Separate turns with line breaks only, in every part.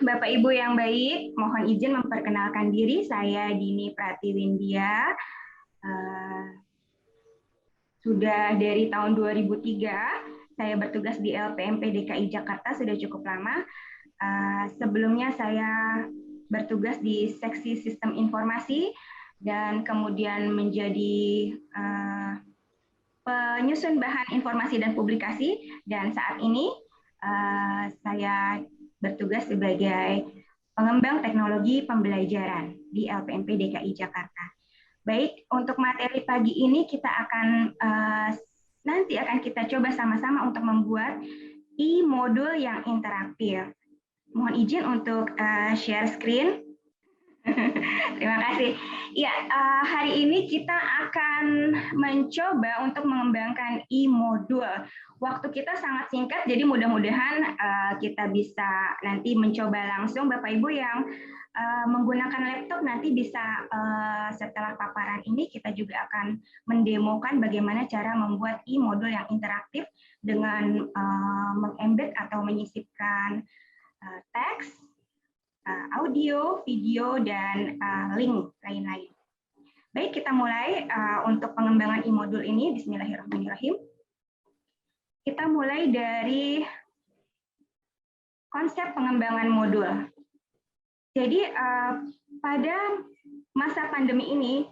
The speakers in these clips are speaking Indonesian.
Bapak Ibu yang baik, mohon izin memperkenalkan diri. Saya Dini Pratiwindia. Eh, Sudah dari tahun 2003, saya bertugas di LPMP DKI Jakarta sudah cukup lama. Sebelumnya saya bertugas di seksi sistem informasi dan kemudian menjadi penyusun bahan informasi dan publikasi. Dan saat ini saya bertugas sebagai pengembang teknologi pembelajaran di LPMP DKI Jakarta. Baik, untuk materi pagi ini nanti akan kita coba sama-sama untuk membuat e-modul yang interaktif. Mohon izin untuk share screen. Terima kasih. Ya, hari ini kita akan mencoba untuk mengembangkan e-modul. Waktu kita sangat singkat, jadi mudah-mudahan kita bisa nanti mencoba langsung. Bapak Ibu yang menggunakan laptop nanti bisa setelah paparan ini kita juga akan mendemokan bagaimana cara membuat e-modul yang interaktif dengan mengembed atau menyisipkan teks, audio, video, dan link lain-lain. Baik, kita mulai untuk pengembangan e-modul ini. Bismillahirrahmanirrahim. Kita mulai dari konsep pengembangan modul. Jadi pada masa pandemi ini,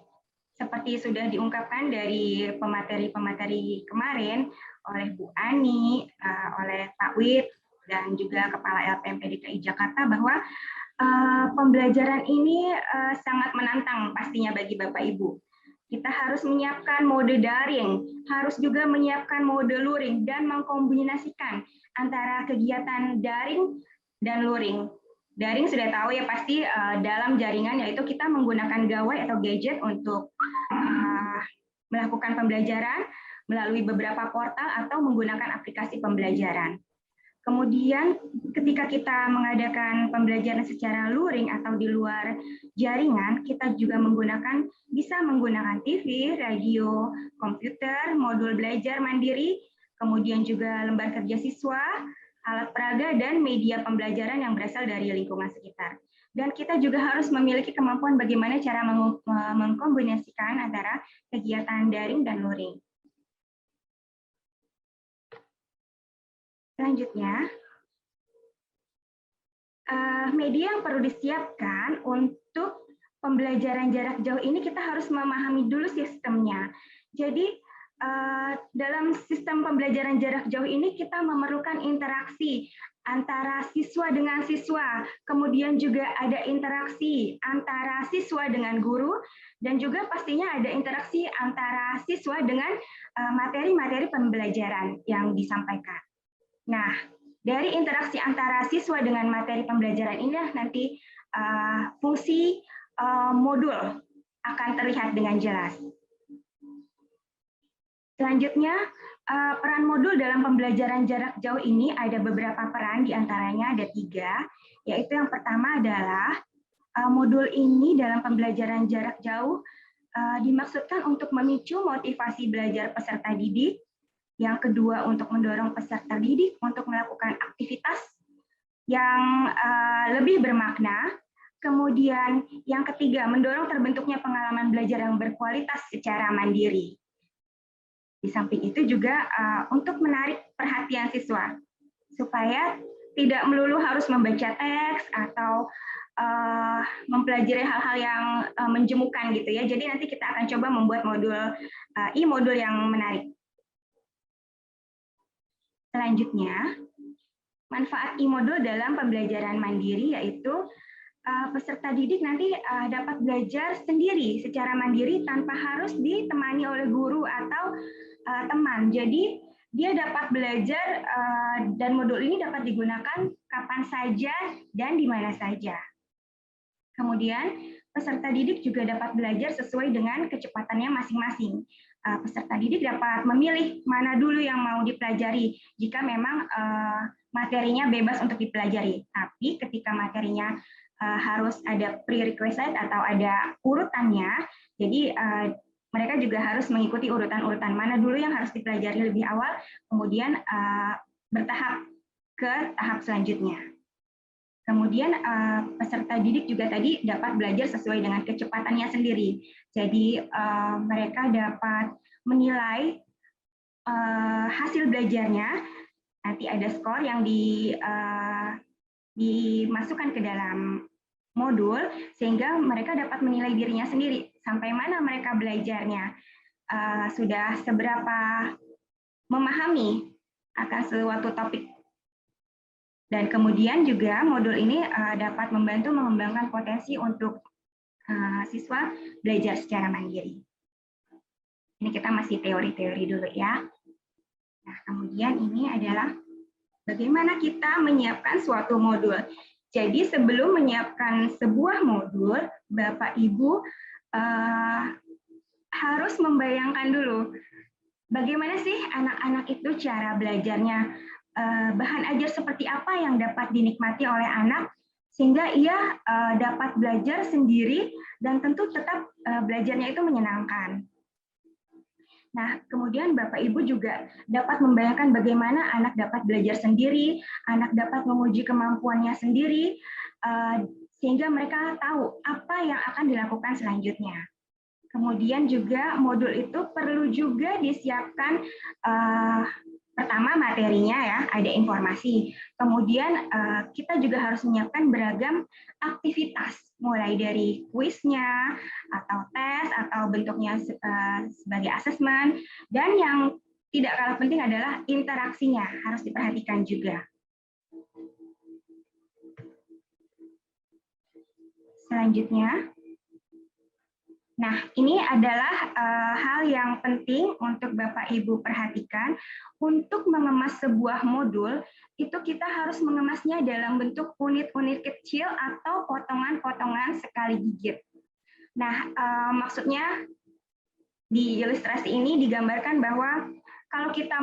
seperti sudah diungkapkan dari pemateri-pemateri kemarin oleh Bu Ani, oleh Pak Wid, dan juga Kepala LPMP DKI Jakarta, bahwa pembelajaran ini sangat menantang pastinya bagi Bapak Ibu. Kita harus menyiapkan mode daring, harus juga menyiapkan mode luring, dan mengkombinasikan antara kegiatan daring dan luring. Daring sudah tahu ya pasti dalam jaringan, yaitu kita menggunakan gawai atau gadget untuk melakukan pembelajaran melalui beberapa portal atau menggunakan aplikasi pembelajaran. Kemudian ketika kita mengadakan pembelajaran secara luring atau di luar jaringan, kita juga bisa menggunakan TV, radio, komputer, modul belajar mandiri, kemudian juga lembar kerja siswa, alat peraga, dan media pembelajaran yang berasal dari lingkungan sekitar. Dan kita juga harus memiliki kemampuan bagaimana cara mengkombinasikan antara kegiatan daring dan luring. Selanjutnya, media yang perlu disiapkan untuk pembelajaran jarak jauh ini kita harus memahami dulu sistemnya. Jadi, dalam sistem pembelajaran jarak jauh ini kita memerlukan interaksi antara siswa dengan siswa, kemudian juga ada interaksi antara siswa dengan guru, dan juga pastinya ada interaksi antara siswa dengan materi-materi pembelajaran yang disampaikan. Nah, dari interaksi antara siswa dengan materi pembelajaran inilah nanti fungsi modul akan terlihat dengan jelas. Selanjutnya, peran modul dalam pembelajaran jarak jauh ini ada beberapa peran, diantaranya ada 3, yaitu yang pertama adalah modul ini dalam pembelajaran jarak jauh dimaksudkan untuk memicu motivasi belajar peserta didik. Yang kedua, untuk mendorong peserta didik untuk melakukan aktivitas yang lebih bermakna. Kemudian yang ketiga, mendorong terbentuknya pengalaman belajar yang berkualitas secara mandiri. Di samping itu juga untuk menarik perhatian siswa, supaya tidak melulu harus membaca teks atau mempelajari hal-hal yang menjemukan gitu ya. Jadi nanti kita akan coba membuat e-modul yang menarik. Selanjutnya, manfaat e-modul dalam pembelajaran mandiri yaitu peserta didik nanti dapat belajar sendiri secara mandiri tanpa harus ditemani oleh guru atau teman. Jadi dia dapat belajar dan modul ini dapat digunakan kapan saja dan di mana saja. Kemudian peserta didik juga dapat belajar sesuai dengan kecepatannya masing-masing. Peserta didik dapat memilih mana dulu yang mau dipelajari jika memang materinya bebas untuk dipelajari. Tapi ketika materinya harus ada prerequisite atau ada urutannya, jadi mereka juga harus mengikuti urutan-urutan mana dulu yang harus dipelajari lebih awal, kemudian bertahap ke tahap selanjutnya. Kemudian peserta didik juga tadi dapat belajar sesuai dengan kecepatannya sendiri. Jadi mereka dapat menilai hasil belajarnya. Nanti ada skor yang dimasukkan ke dalam modul sehingga mereka dapat menilai dirinya sendiri sampai mana mereka belajarnya, sudah seberapa memahami akan suatu topik. Dan kemudian juga modul ini dapat membantu mengembangkan potensi untuk siswa belajar secara mandiri. Ini kita masih teori-teori dulu ya. Nah, kemudian ini adalah bagaimana kita menyiapkan suatu modul. Jadi sebelum menyiapkan sebuah modul, Bapak Ibu harus membayangkan dulu bagaimana sih anak-anak itu cara belajarnya, bahan ajar seperti apa yang dapat dinikmati oleh anak sehingga ia dapat belajar sendiri dan tentu tetap belajarnya itu menyenangkan. Nah, kemudian Bapak Ibu juga dapat membayangkan bagaimana anak dapat belajar sendiri, anak dapat menguji kemampuannya sendiri, sehingga mereka tahu apa yang akan dilakukan selanjutnya. Kemudian juga modul itu perlu juga disiapkan pertama materinya ya, ada informasi. Kemudian kita juga harus menyiapkan beragam aktivitas, mulai dari kuisnya, atau tes, atau bentuknya sebagai asesmen, dan yang tidak kalah penting adalah interaksinya, harus diperhatikan juga. Selanjutnya, nah, ini adalah hal yang penting untuk Bapak Ibu perhatikan. Untuk mengemas sebuah modul, itu kita harus mengemasnya dalam bentuk unit-unit kecil atau potongan-potongan sekali gigit. Nah, maksudnya di ilustrasi ini digambarkan bahwa kalau kita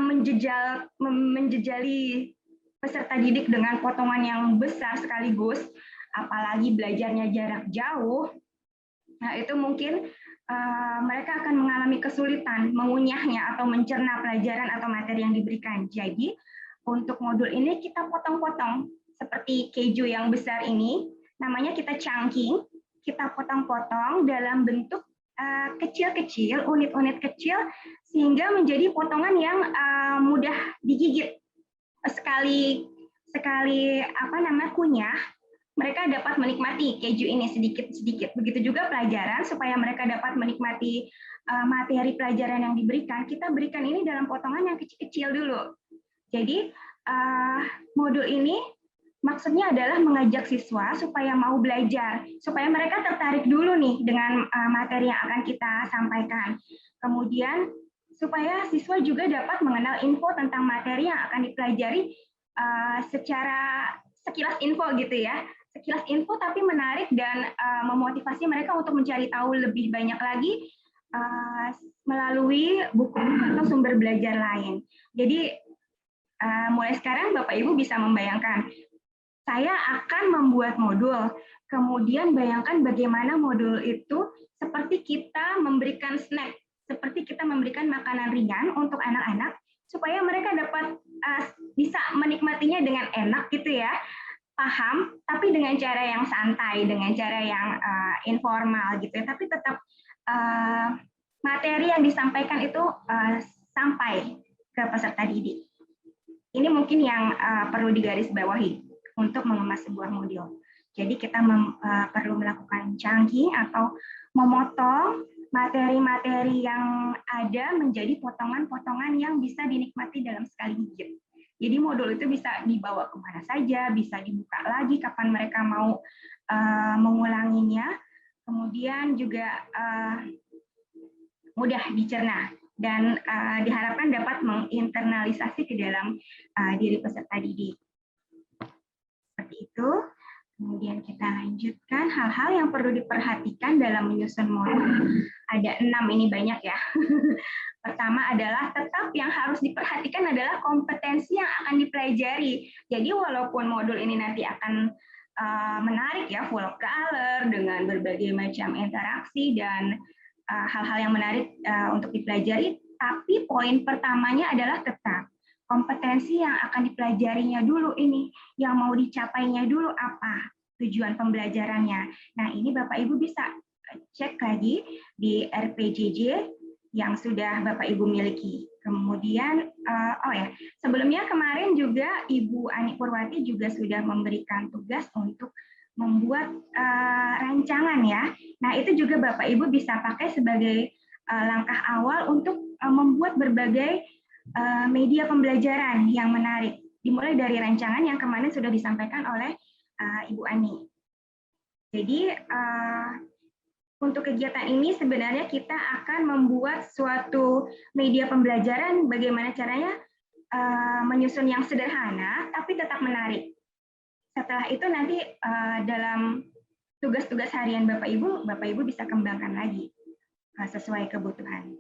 menjejali peserta didik dengan potongan yang besar sekaligus, apalagi belajarnya jarak jauh, nah, itu mungkin mereka akan mengalami kesulitan mengunyahnya atau mencerna pelajaran atau materi yang diberikan. Jadi, untuk modul ini kita potong-potong seperti keju yang besar ini, namanya kita chunking, kita potong-potong dalam bentuk kecil-kecil, unit-unit kecil, sehingga menjadi potongan yang mudah digigit. Sekali kunyah, mereka dapat menikmati keju ini sedikit-sedikit. Begitu juga pelajaran, supaya mereka dapat menikmati materi pelajaran yang diberikan, kita berikan ini dalam potongan yang kecil-kecil dulu. Jadi, modul ini maksudnya adalah mengajak siswa supaya mau belajar, supaya mereka tertarik dulu nih dengan materi yang akan kita sampaikan. Kemudian, supaya siswa juga dapat mengenal info tentang materi yang akan dipelajari secara sekilas info gitu ya. Sekilas info tapi menarik dan memotivasi mereka untuk mencari tahu lebih banyak lagi melalui buku atau sumber belajar lain. Jadi mulai sekarang Bapak Ibu bisa membayangkan, saya akan membuat modul, kemudian bayangkan bagaimana modul itu seperti kita memberikan snack, seperti kita memberikan makanan ringan untuk anak-anak, supaya mereka dapat bisa menikmatinya dengan enak gitu ya, paham, tapi dengan cara yang santai, dengan cara yang informal gitu ya, tapi tetap materi yang disampaikan itu sampai ke peserta didik. Ini mungkin yang perlu digarisbawahi untuk mengemas sebuah modul. Jadi kita perlu melakukan chunking atau memotong materi-materi yang ada menjadi potongan-potongan yang bisa dinikmati dalam sekali gigit. Jadi modul itu bisa dibawa kemana saja, bisa dibuka lagi kapan mereka mau mengulanginya, kemudian juga mudah dicerna dan diharapkan dapat menginternalisasi ke dalam diri peserta didik. Seperti itu. Kemudian kita lanjutkan hal-hal yang perlu diperhatikan dalam menyusun modul. Ada 6 ini banyak ya. Pertama adalah tetap yang harus diperhatikan adalah kompetensi yang akan dipelajari. Jadi walaupun modul ini nanti akan menarik ya, full color dengan berbagai macam interaksi dan hal-hal yang menarik untuk dipelajari, tapi poin pertamanya adalah tetap kompetensi yang akan dipelajarinya dulu ini, yang mau dicapainya dulu apa tujuan pembelajarannya. Nah, ini Bapak Ibu bisa cek lagi di RPJJ yang sudah Bapak Ibu miliki. Kemudian, sebelumnya kemarin juga Ibu Ani Purwati juga sudah memberikan tugas untuk membuat rancangan ya. Nah, itu juga Bapak Ibu bisa pakai sebagai langkah awal untuk membuat berbagai media pembelajaran yang menarik. Dimulai dari rancangan yang kemarin sudah disampaikan oleh Ibu Ani. Jadi, untuk kegiatan ini sebenarnya kita akan membuat suatu media pembelajaran bagaimana caranya menyusun yang sederhana tapi tetap menarik. Setelah itu nanti dalam tugas-tugas harian Bapak Ibu bisa kembangkan lagi sesuai kebutuhan.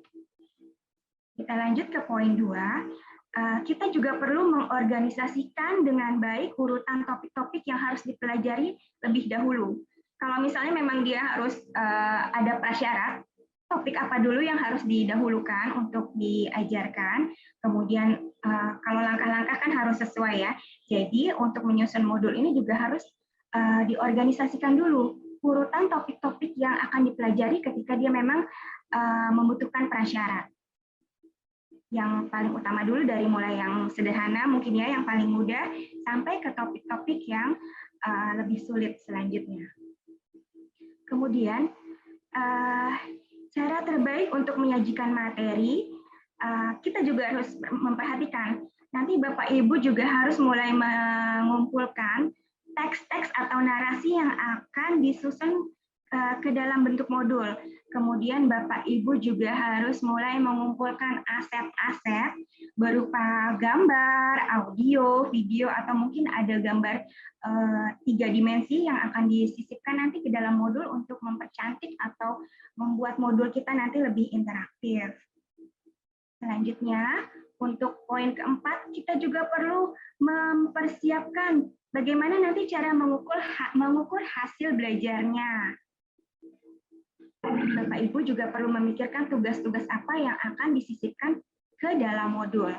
Kita lanjut ke poin 2. Kita juga perlu mengorganisasikan dengan baik urutan topik-topik yang harus dipelajari lebih dahulu. Kalau misalnya memang dia harus ada prasyarat, topik apa dulu yang harus didahulukan untuk diajarkan, kemudian kalau langkah-langkah kan harus sesuai ya. Jadi untuk menyusun modul ini juga harus diorganisasikan dulu urutan topik-topik yang akan dipelajari ketika dia memang membutuhkan prasyarat. Yang paling utama dulu dari mulai yang sederhana mungkin ya, yang paling mudah, sampai ke topik-topik yang lebih sulit selanjutnya. Kemudian, cara terbaik untuk menyajikan materi, kita juga harus memperhatikan. Nanti Bapak Ibu juga harus mulai mengumpulkan teks-teks atau narasi yang akan disusun ke dalam bentuk modul. Kemudian Bapak Ibu juga harus mulai mengumpulkan aset-aset berupa gambar, audio, video, atau mungkin ada gambar 3 dimensi yang akan disisipkan nanti ke dalam modul untuk mempercantik atau membuat modul kita nanti lebih interaktif. Selanjutnya, untuk poin keempat, kita juga perlu mempersiapkan bagaimana nanti cara mengukur hasil belajarnya. Bapak Ibu juga perlu memikirkan tugas-tugas apa yang akan disisipkan ke dalam modul.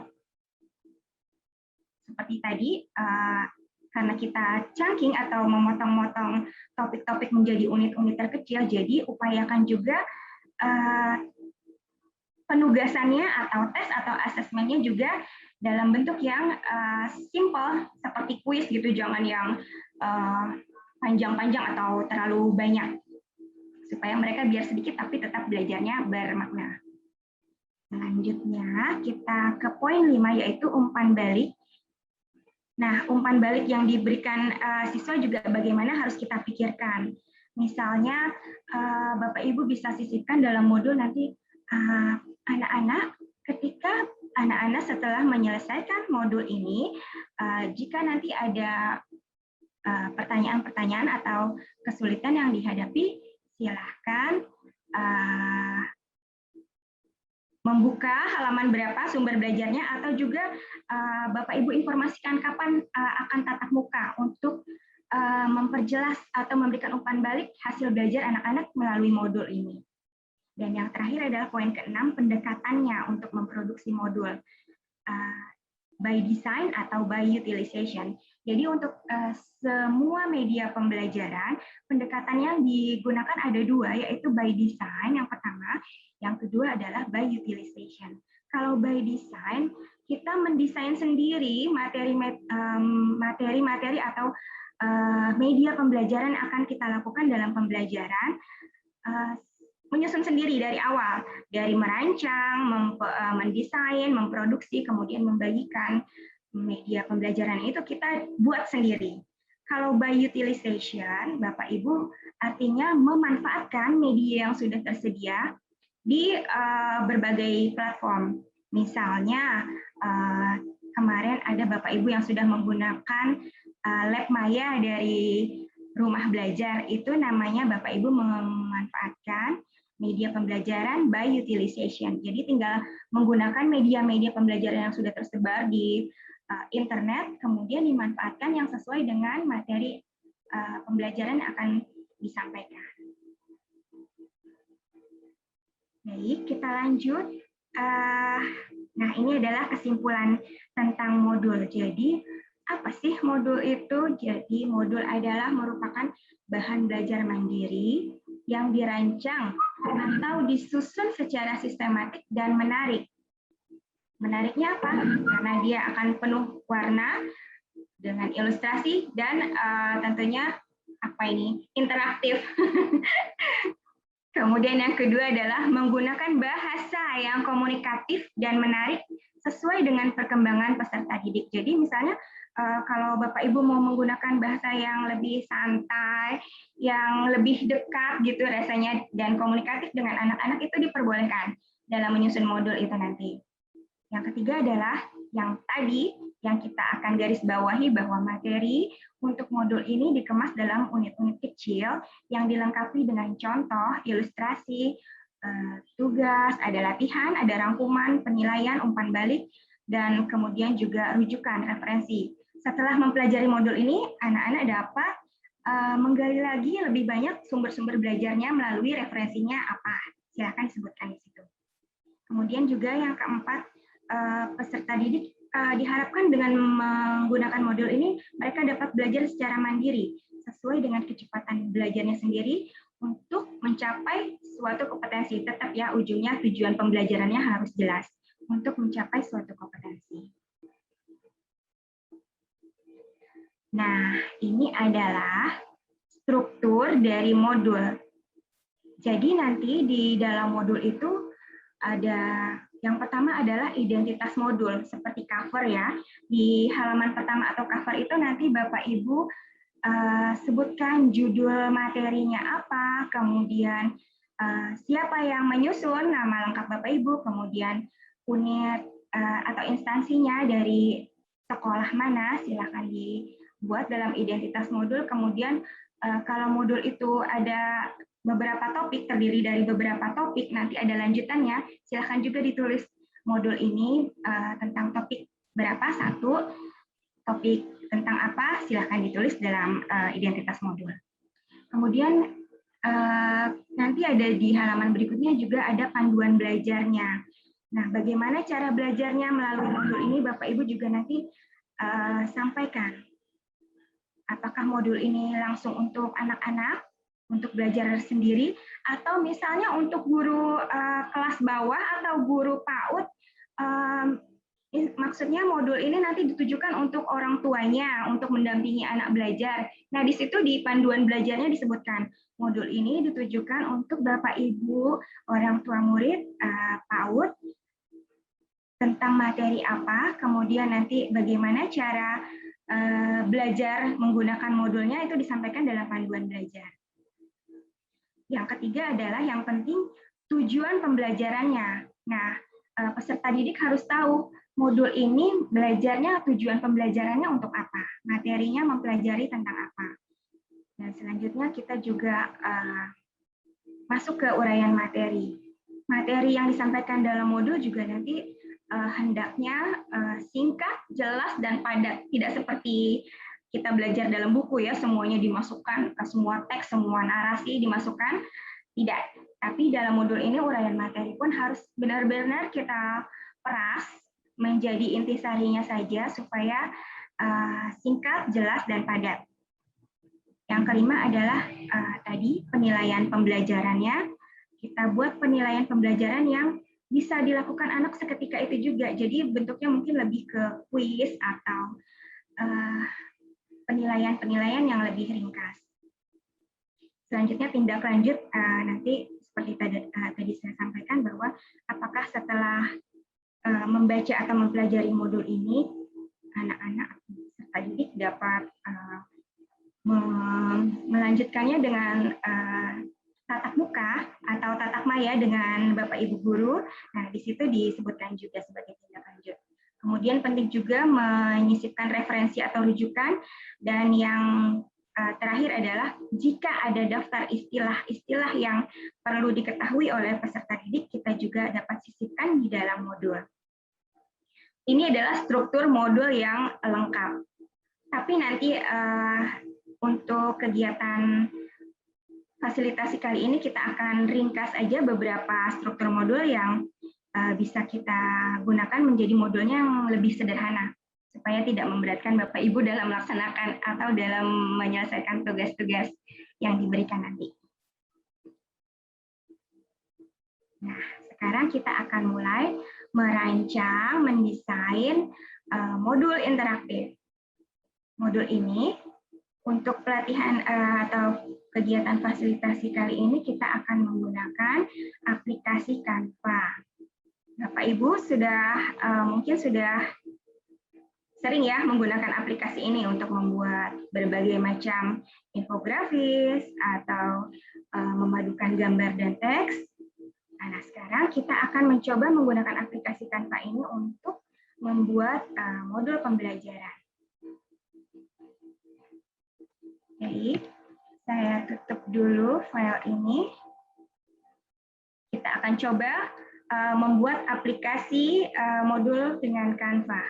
Seperti tadi, karena kita chunking atau memotong-motong topik-topik menjadi unit-unit terkecil, jadi upayakan juga penugasannya atau tes atau asesmennya juga dalam bentuk yang simple, seperti kuis gitu, jangan yang panjang-panjang atau terlalu banyak, supaya mereka biar sedikit tapi tetap belajarnya bermakna. Selanjutnya kita ke poin 5, yaitu umpan balik. Nah, umpan balik yang diberikan siswa juga bagaimana harus kita pikirkan. Misalnya Bapak Ibu bisa sisipkan dalam modul nanti anak-anak, ketika anak-anak setelah menyelesaikan modul ini, jika nanti ada pertanyaan-pertanyaan atau kesulitan yang dihadapi, silahkan membuka halaman berapa sumber belajarnya, atau juga Bapak Ibu informasikan kapan akan tatap muka untuk memperjelas atau memberikan umpan balik hasil belajar anak-anak melalui modul ini. Dan yang terakhir adalah poin ke-6, pendekatannya untuk memproduksi modul. By design atau by utilization. Jadi untuk semua media pembelajaran, pendekatan yang digunakan ada 2, yaitu by design yang pertama, yang kedua adalah by utilization. Kalau by design, kita mendesain sendiri materi-materi atau media pembelajaran akan kita lakukan dalam pembelajaran, menyusun sendiri dari awal, dari merancang, mendesain, memproduksi, kemudian membagikan media pembelajaran itu kita buat sendiri. Kalau by utilization, Bapak Ibu, artinya memanfaatkan media yang sudah tersedia di berbagai platform. Misalnya, kemarin ada Bapak Ibu yang sudah menggunakan Lab Maya dari Rumah Belajar, itu namanya Bapak Ibu memanfaatkan media pembelajaran by utilization. Jadi tinggal menggunakan media-media pembelajaran yang sudah tersebar di internet, kemudian dimanfaatkan yang sesuai dengan materi pembelajaran yang akan disampaikan. Baik, kita lanjut. Nah, ini adalah kesimpulan tentang modul. Jadi, apa sih modul itu? Jadi, modul adalah merupakan bahan belajar mandiri yang dirancang atau disusun secara sistematik dan menarik. Menariknya apa? Karena dia akan penuh warna dengan ilustrasi dan tentunya apa ini? Interaktif. Kemudian yang kedua adalah menggunakan bahasa yang komunikatif dan menarik sesuai dengan perkembangan peserta didik. Jadi misalnya kalau Bapak Ibu mau menggunakan bahasa yang lebih santai, yang lebih dekat gitu rasanya dan komunikatif dengan anak-anak itu diperbolehkan dalam menyusun modul itu nanti. Yang ketiga adalah yang tadi yang kita akan garis bawahi bahwa materi untuk modul ini dikemas dalam unit-unit kecil yang dilengkapi dengan contoh, ilustrasi, tugas, ada latihan, ada rangkuman, penilaian, umpan balik, dan kemudian juga rujukan, referensi. Setelah mempelajari modul ini, anak-anak dapat menggali lagi lebih banyak sumber-sumber belajarnya melalui referensinya apa. Silakan disebutkan di situ. Kemudian juga yang keempat, peserta didik diharapkan dengan menggunakan modul ini mereka dapat belajar secara mandiri sesuai dengan kecepatan belajarnya sendiri untuk mencapai suatu kompetensi. Tetap ya ujungnya tujuan pembelajarannya harus jelas untuk mencapai suatu kompetensi. Nah, ini adalah struktur dari modul. Jadi nanti di dalam modul itu ada yang pertama adalah identitas modul, seperti cover ya. Di halaman pertama atau cover itu nanti Bapak Ibu sebutkan judul materinya apa, kemudian siapa yang menyusun, nama lengkap Bapak Ibu, kemudian unit atau instansinya dari sekolah mana, silakan dibuat dalam identitas modul. Kemudian kalau modul itu ada beberapa topik, terdiri dari beberapa topik, nanti ada lanjutannya, silahkan juga ditulis modul ini tentang topik berapa, satu, topik tentang apa, silahkan ditulis dalam identitas modul. Kemudian nanti ada di halaman berikutnya juga ada panduan belajarnya. Nah, bagaimana cara belajarnya melalui modul ini, Bapak Ibu juga nanti sampaikan. Apakah modul ini langsung untuk anak-anak, untuk belajar sendiri, atau misalnya untuk guru kelas bawah atau guru PAUD, maksudnya modul ini nanti ditujukan untuk orang tuanya, untuk mendampingi anak belajar. Nah, di situ di panduan belajarnya disebutkan, modul ini ditujukan untuk Bapak Ibu, orang tua murid, PAUD, tentang materi apa, kemudian nanti bagaimana cara belajar menggunakan modulnya itu disampaikan dalam panduan belajar. Yang ketiga adalah yang penting tujuan pembelajarannya. Nah, peserta didik harus tahu modul ini belajarnya, tujuan pembelajarannya untuk apa, materinya mempelajari tentang apa. Dan selanjutnya kita juga masuk ke uraian materi. Materi yang disampaikan dalam modul juga nanti hendaknya singkat, jelas, dan padat. Tidak seperti kita belajar dalam buku ya, semuanya dimasukkan ke semua teks, semua narasi dimasukkan. Tidak, tapi dalam modul ini uraian materi pun harus benar-benar kita peras menjadi intisarinya saja supaya singkat, jelas, dan padat. Yang kelima adalah tadi penilaian pembelajarannya. Kita buat penilaian pembelajaran yang bisa dilakukan anak seketika itu juga. Jadi bentuknya mungkin lebih ke kuis atau penilaian-penilaian yang lebih ringkas. Selanjutnya tindak lanjut nanti seperti tadi saya sampaikan bahwa apakah setelah membaca atau mempelajari modul ini anak-anak peserta didik dapat melanjutkannya dengan tatap muka atau tatap maya dengan Bapak Ibu guru. Nah, di situ disebutkan juga sebagai tindak lanjut. Kemudian penting juga menyisipkan referensi atau rujukan, dan yang terakhir adalah jika ada daftar istilah-istilah yang perlu diketahui oleh peserta didik, kita juga dapat sisipkan di dalam modul. Ini adalah struktur modul yang lengkap. Tapi nanti untuk kegiatan fasilitasi kali ini kita akan ringkas aja beberapa struktur modul yang bisa kita gunakan menjadi modulnya yang lebih sederhana, supaya tidak memberatkan Bapak Ibu dalam melaksanakan atau dalam menyelesaikan tugas-tugas yang diberikan nanti. Nah, sekarang kita akan mulai merancang, mendesain modul interaktif. Modul ini untuk pelatihan atau kegiatan fasilitasi kali ini kita akan menggunakan aplikasi Canva. Bapak Ibu mungkin sudah sering ya menggunakan aplikasi ini untuk membuat berbagai macam infografis atau memadukan gambar dan teks. Nah, sekarang kita akan mencoba menggunakan aplikasi Canva ini untuk membuat modul pembelajaran. Jadi, saya tutup dulu file ini. Kita akan coba membuat aplikasi modul dengan Canva.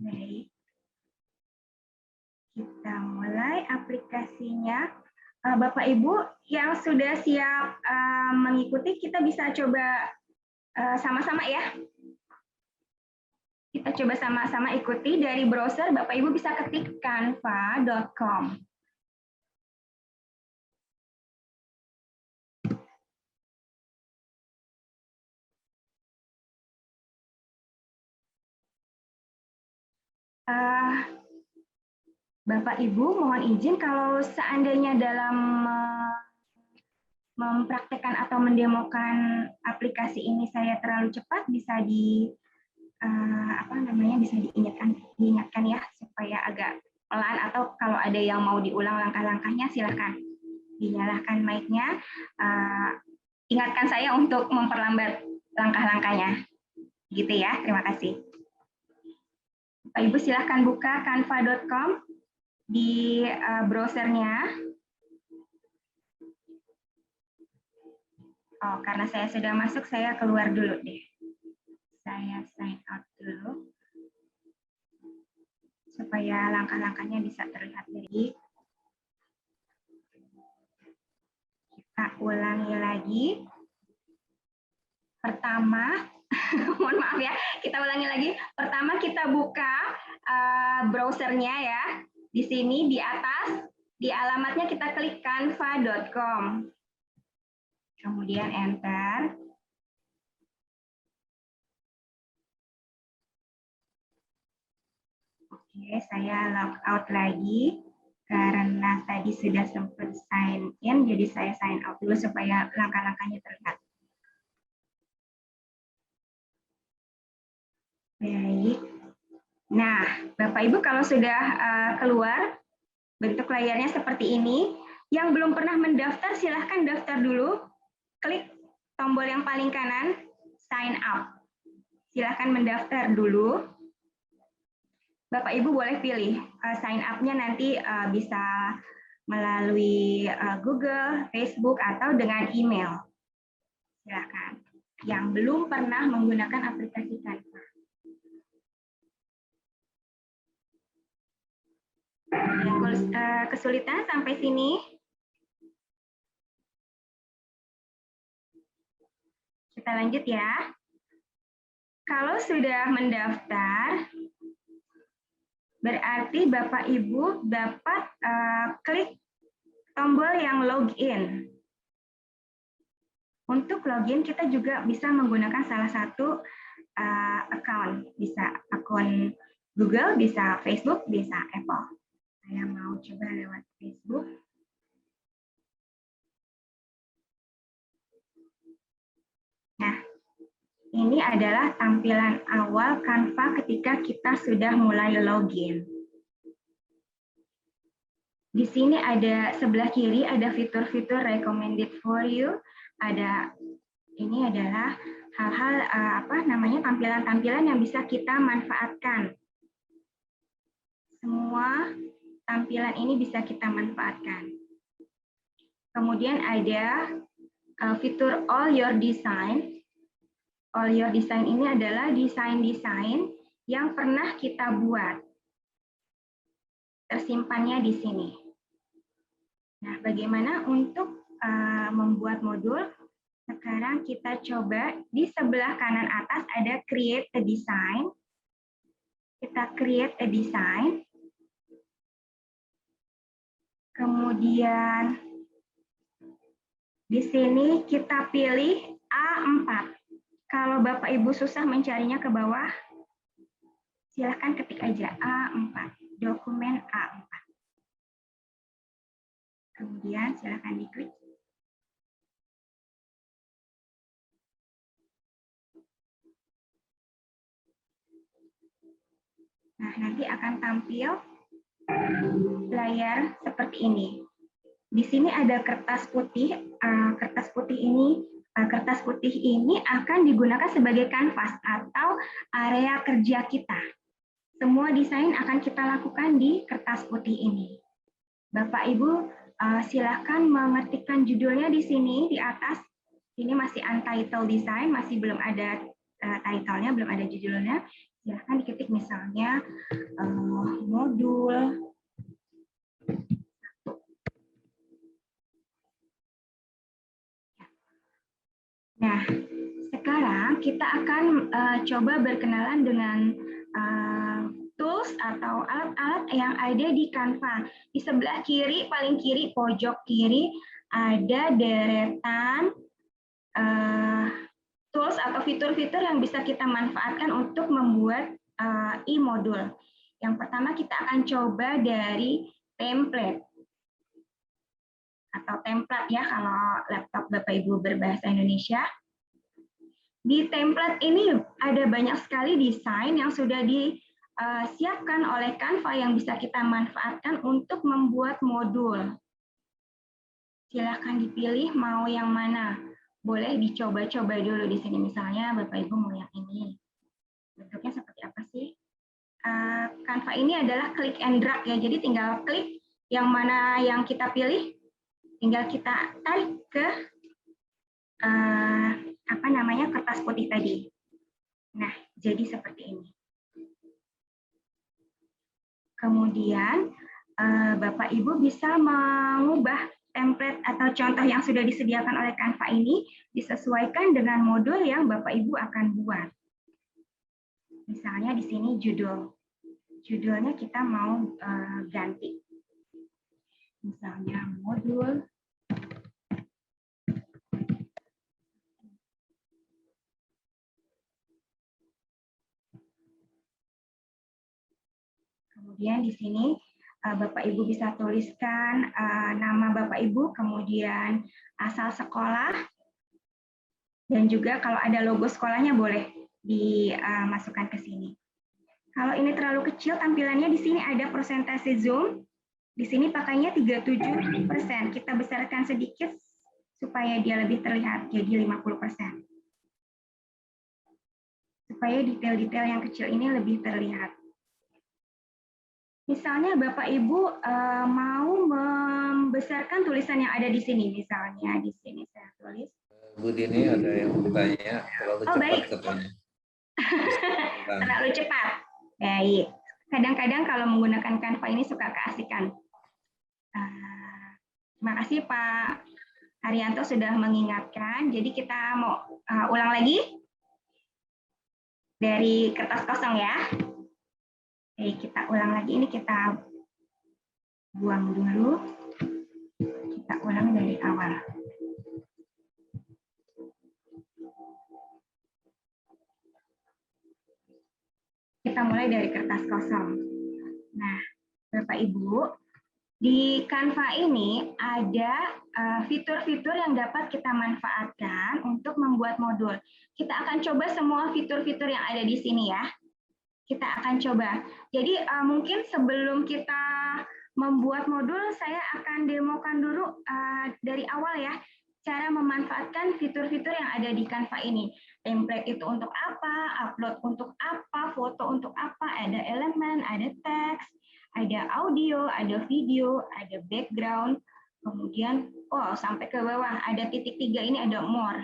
Baik. Kita mulai aplikasinya. Bapak Ibu yang sudah siap mengikuti, kita bisa coba sama-sama ya. Kita coba sama-sama ikuti dari browser. Bapak Ibu bisa ketik canva.com. Bapak Ibu mohon izin kalau seandainya dalam mempraktekkan atau mendemokan aplikasi ini saya terlalu cepat, bisa bisa diingatkan ya supaya agak pelan, atau kalau ada yang mau diulang langkah-langkahnya silahkan dinyalakan mic-nya. Ingatkan saya untuk memperlambat langkah-langkahnya. Gitu ya, terima kasih. Bapak Ibu silahkan buka canva.com di browsernya. Oh, karena saya sudah masuk, saya keluar dulu deh. Saya sign out dulu supaya langkah-langkahnya bisa terlihat. Jadi kita ulangi lagi. Pertama, mohon maaf ya, kita ulangi lagi. Pertama kita buka browsernya ya. Di sini di atas, di alamatnya kita klik canva.com. Kemudian enter. Oke, saya log out lagi karena tadi sudah sempat sign in, jadi saya sign out dulu supaya langkah-langkahnya terlihat. Baik. Nah, Bapak Ibu kalau sudah keluar, bentuk layarnya seperti ini. Yang belum pernah mendaftar, silahkan daftar dulu. Klik tombol yang paling kanan, sign up. Silahkan mendaftar dulu. Bapak Ibu boleh pilih sign up-nya nanti bisa melalui Google, Facebook, atau dengan email. Silahkan. Yang belum pernah menggunakan aplikasi Canva. Yang kesulitan sampai sini? Kita lanjut ya. Kalau sudah mendaftar, berarti Bapak Ibu dapat klik tombol yang login. Untuk login kita juga bisa menggunakan salah satu account. Bisa akun Google, bisa Facebook, bisa Apple. Saya mau coba lewat Facebook. Nah, ini adalah tampilan awal Canva ketika kita sudah mulai login. Di sini ada sebelah kiri ada fitur-fitur recommended for you. Ini adalah hal-hal tampilan-tampilan yang bisa kita manfaatkan. Semua tampilan ini bisa kita manfaatkan. Kemudian ada fitur all your design. All your design ini adalah desain-desain yang pernah kita buat. Tersimpannya di sini. Nah, bagaimana untuk membuat modul. Sekarang kita coba di sebelah kanan atas ada create a design. Kita create a design. Kemudian di sini kita pilih A4. Kalau Bapak Ibu susah mencarinya ke bawah, silakan ketik aja A4, dokumen A4. Kemudian silakan diklik. Nah, nanti akan tampil layar seperti ini. Di sini ada kertas putih. Kertas putih ini akan digunakan sebagai kanvas atau area kerja kita. Semua desain akan kita lakukan di kertas putih ini. Bapak Ibu silakan mengetikkan judulnya di sini di atas. Ini masih untitled design, masih belum ada title-nya, belum ada judulnya. Silakan diketik misalnya modul. Nah, sekarang kita akan coba berkenalan dengan tools atau alat-alat yang ada di Canva. Di sebelah kiri, paling kiri, pojok kiri, ada deretan tools atau fitur-fitur yang bisa kita manfaatkan untuk membuat e-modul. Yang pertama kita akan coba dari template. Atau template ya kalau laptop Bapak Ibu berbahasa Indonesia. Di template ini ada banyak sekali desain yang sudah disiapkan oleh Canva yang bisa kita manfaatkan untuk membuat modul. Silakan dipilih mau yang mana. Boleh dicoba-coba dulu di sini. Misalnya Bapak Ibu mau yang ini. Bentuknya seperti apa sih? Canva ini adalah click and drag ya. Jadi tinggal klik yang mana yang kita pilih. Tinggal kita tarik ke kertas putih tadi. Nah, jadi seperti ini. Kemudian Bapak Ibu bisa mengubah template atau contoh yang sudah disediakan oleh Canva ini disesuaikan dengan modul yang Bapak Ibu akan buat. Misalnya di sini judul. Judulnya kita mau ganti. Misalnya modul kemudian di sini Bapak Ibu bisa tuliskan nama Bapak Ibu, kemudian asal sekolah, dan juga kalau ada logo sekolahnya boleh dimasukkan ke sini. Kalau ini terlalu kecil tampilannya di sini ada persentase zoom. Di sini pakainya 37%. Kita besarkan sedikit supaya dia lebih terlihat, jadi 50%. Supaya detail-detail yang kecil ini lebih terlihat. Misalnya Bapak Ibu mau membesarkan tulisan yang ada di sini, misalnya di sini saya tulis.
Bu Dini ada yang bertanya, terlalu cepat
baik.
katanya.
Terlalu cepat. Baik. Kadang-kadang kalau menggunakan Canva ini suka keasikan. Terima kasih Pak Haryanto sudah mengingatkan. Jadi kita mau ulang lagi dari kertas kosong ya. Oke, kita ulang lagi, ini kita buang dulu. Kita ulang dari awal. Kita mulai dari kertas kosong. Nah, Bapak Ibu, di Canva ini ada fitur-fitur yang dapat kita manfaatkan untuk membuat modul. Kita akan coba semua fitur-fitur yang ada di sini ya. Kita akan coba. Jadi mungkin sebelum kita membuat modul, saya akan demokan dulu dari awal ya, cara memanfaatkan fitur-fitur yang ada di Canva ini. Template itu untuk apa, upload untuk apa, foto untuk apa, ada elemen, ada teks, ada audio, ada video, ada background, kemudian sampai ke bawah ada titik 3 ini ada more.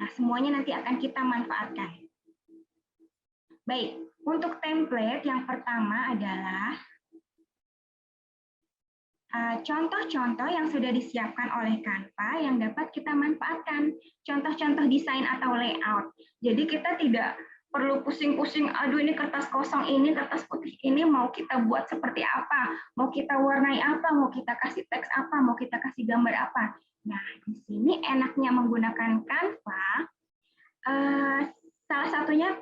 Nah, semuanya nanti akan kita manfaatkan. Baik, untuk template yang pertama adalah contoh-contoh yang sudah disiapkan oleh Canva yang dapat kita manfaatkan. Contoh-contoh desain atau layout. Jadi kita tidak perlu pusing-pusing, aduh ini kertas kosong ini, kertas putih ini mau kita buat seperti apa, mau kita warnai apa, mau kita kasih teks apa, mau kita kasih gambar apa. Nah, di sini enaknya menggunakan Canva, salah satunya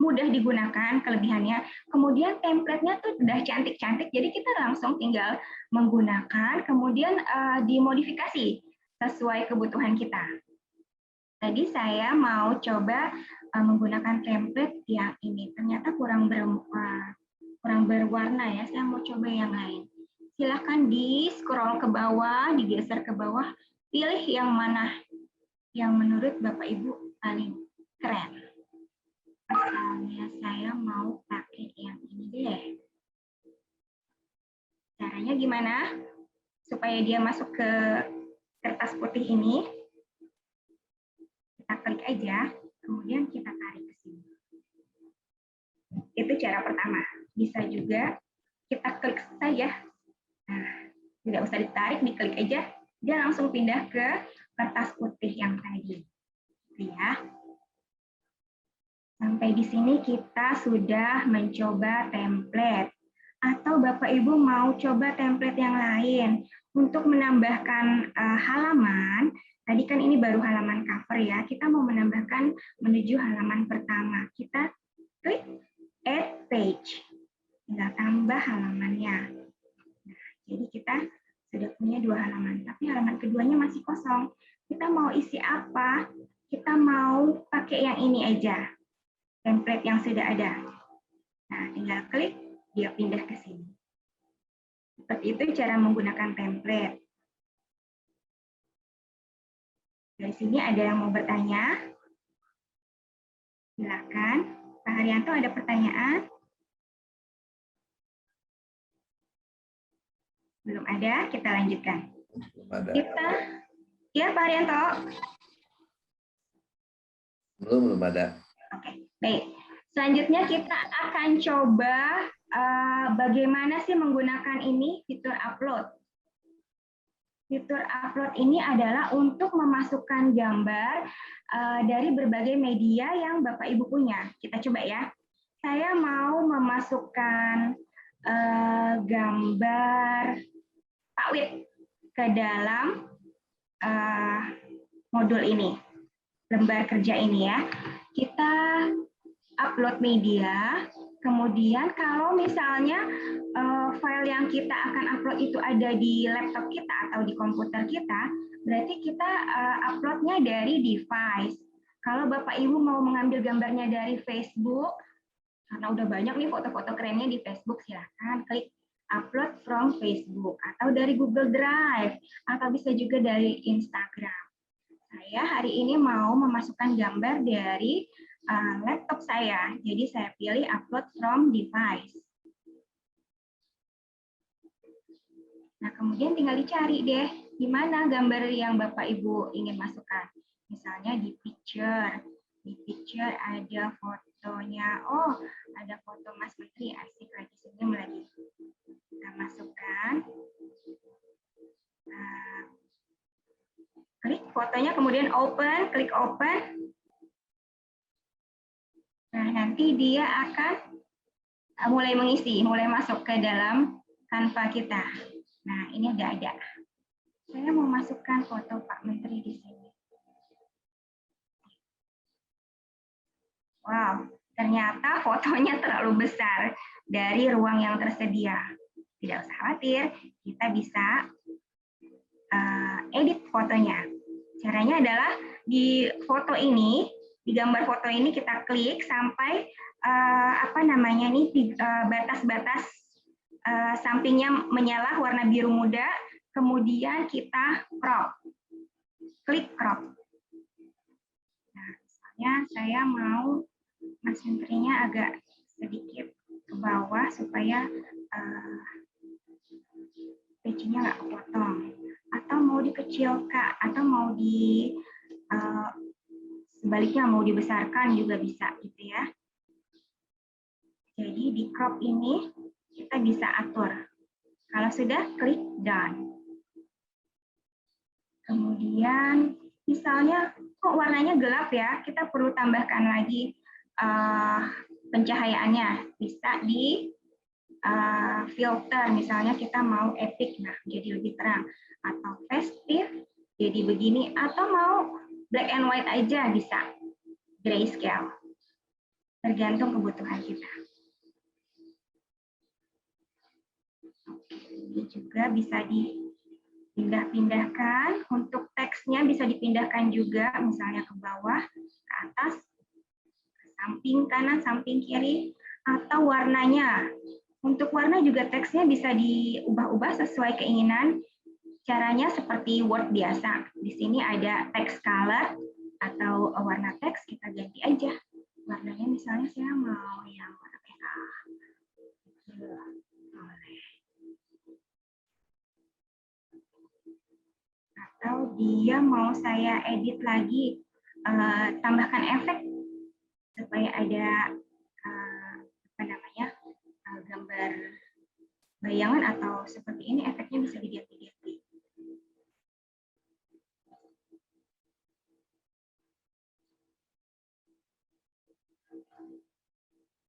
mudah digunakan kelebihannya. Kemudian template-nya tuh udah cantik-cantik, jadi kita langsung tinggal menggunakan, kemudian dimodifikasi sesuai kebutuhan kita. Tadi saya mau coba menggunakan template yang ini, ternyata kurang berwarna ya. Saya mau coba yang lain. Silahkan di scroll ke bawah, digeser ke bawah, pilih yang mana yang menurut Bapak Ibu paling keren. Misalnya saya mau pakai yang ini deh. Caranya gimana? Supaya dia masuk ke kertas putih ini, kita klik aja, kemudian kita tarik ke sini. Itu cara pertama. Bisa juga kita klik saja. Nah, tidak usah ditarik, diklik aja, dia langsung pindah ke kertas putih yang tadi. Ya. Sampai di sini kita sudah mencoba template. Atau Bapak Ibu mau coba template yang lain untuk menambahkan halaman. Tadi kan ini baru halaman cover ya. Kita mau menambahkan menuju halaman pertama. Kita klik add page. Tinggal tambah halamannya. Nah, jadi kita sudah punya 2 halaman, tapi halaman keduanya masih kosong. Kita mau isi apa? Kita mau pakai yang ini aja. Template yang sudah ada. Nah, tinggal klik, dia pindah ke sini. Seperti itu cara menggunakan template. Dari sini ada yang mau bertanya? Silakan. Pak Haryanto ada pertanyaan? Belum ada, kita lanjutkan.
Belum ada.
Ya Pak Haryanto.
Belum ada.
Oke, baik. Selanjutnya kita akan coba bagaimana sih menggunakan ini fitur upload. Fitur upload ini adalah untuk memasukkan gambar dari berbagai media yang Bapak Ibu punya. Kita coba ya. Saya mau memasukkan gambar Pak Wid ke dalam modul ini, lembar kerja ini ya. Kita upload media, kemudian kalau misalnya file yang kita akan upload itu ada di laptop kita atau di komputer kita, berarti kita uploadnya dari device. Kalau Bapak Ibu mau mengambil gambarnya dari Facebook, karena udah banyak nih foto-foto kerennya di Facebook, silahkan klik upload from Facebook, atau dari Google Drive, atau bisa juga dari Instagram. Saya hari ini mau memasukkan gambar dari laptop saya, jadi saya pilih upload from device. Nah, kemudian tinggal dicari deh, di mana gambar yang Bapak Ibu ingin masukkan. Misalnya di picture. Di picture ada fotonya, oh ada foto Mas Menteri, asik lagi senyum lagi. Kita masukkan. Klik fotonya, kemudian open, klik open. Nah, nanti dia akan mulai mengisi, mulai masuk ke dalam Canva kita. Nah, ini udah ada. Saya mau masukkan foto Pak Menteri di sini. Wow, ternyata fotonya terlalu besar dari ruang yang tersedia. Tidak usah khawatir, kita bisa edit fotonya. Caranya adalah di foto ini, di gambar foto ini kita klik sampai batas-batas sampingnya menyala warna biru muda, kemudian kita crop. Klik crop. Nah, misalnya saya mau Mas Menterinya agak sedikit ke bawah supaya page-nya nggak kepotong. Atau mau dikecilkan, atau mau sebaliknya mau dibesarkan juga bisa gitu ya. Jadi di crop ini kita bisa atur. Kalau sudah, klik done. Kemudian misalnya kok warnanya gelap ya, kita perlu tambahkan lagi pencahayaannya. Bisa di filter, misalnya kita mau epic, nah jadi lebih terang, atau festive, jadi begini, atau mau black and white aja bisa, grayscale, tergantung kebutuhan kita. Ini juga bisa dipindah-pindahkan, untuk teksnya bisa dipindahkan juga, misalnya ke bawah, ke atas, ke samping kanan, samping kiri, atau warnanya. Untuk warna juga teksnya bisa diubah-ubah sesuai keinginan. Caranya seperti Word biasa. Di sini ada text color atau warna teks, kita ganti aja. Warnanya misalnya saya mau yang warna merah. Atau dia mau saya edit lagi, tambahkan efek supaya ada gambar bayangan atau seperti ini, efeknya bisa diganti-ganti.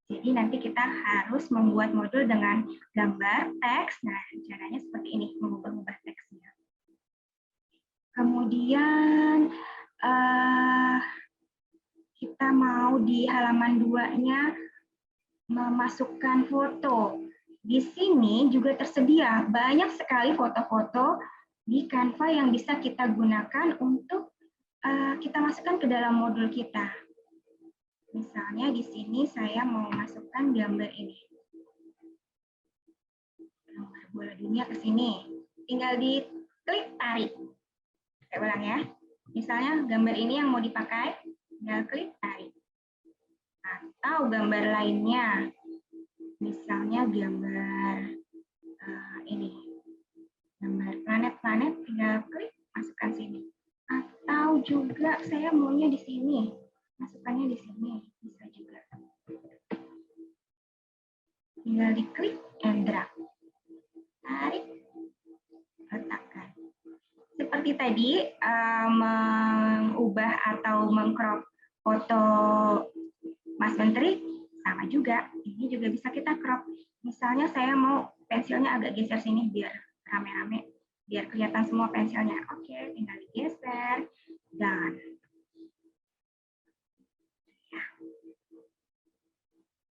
Jadi nanti kita harus membuat modul dengan gambar, teks. Nah, caranya seperti ini, mengubah-ubah teksnya. Kemudian kita mau di halaman 2-nya memasukkan foto. Di sini juga tersedia banyak sekali foto-foto di Canva yang bisa kita gunakan untuk kita masukkan ke dalam modul kita. Misalnya di sini saya mau masukkan gambar ini. Gambar bola dunia ke sini. Tinggal diklik tarik. Saya ulang ya. Misalnya gambar ini yang mau dipakai, tinggal klik tarik. Atau gambar lainnya. Misalnya gambar ini. Gambar planet-planet, tinggal klik masukkan sini. Atau juga saya maunya di sini. Masukkannya di sini, bisa juga. Tinggal diklik and drag. Tarik, letakkan. Seperti tadi, mengubah atau mengcrop foto Mas Menteri, sama juga. Ini juga bisa kita crop. Misalnya saya mau pensilnya agak geser sini biar rame-rame, biar kelihatan semua pensilnya. Oke, tinggal digeser, dan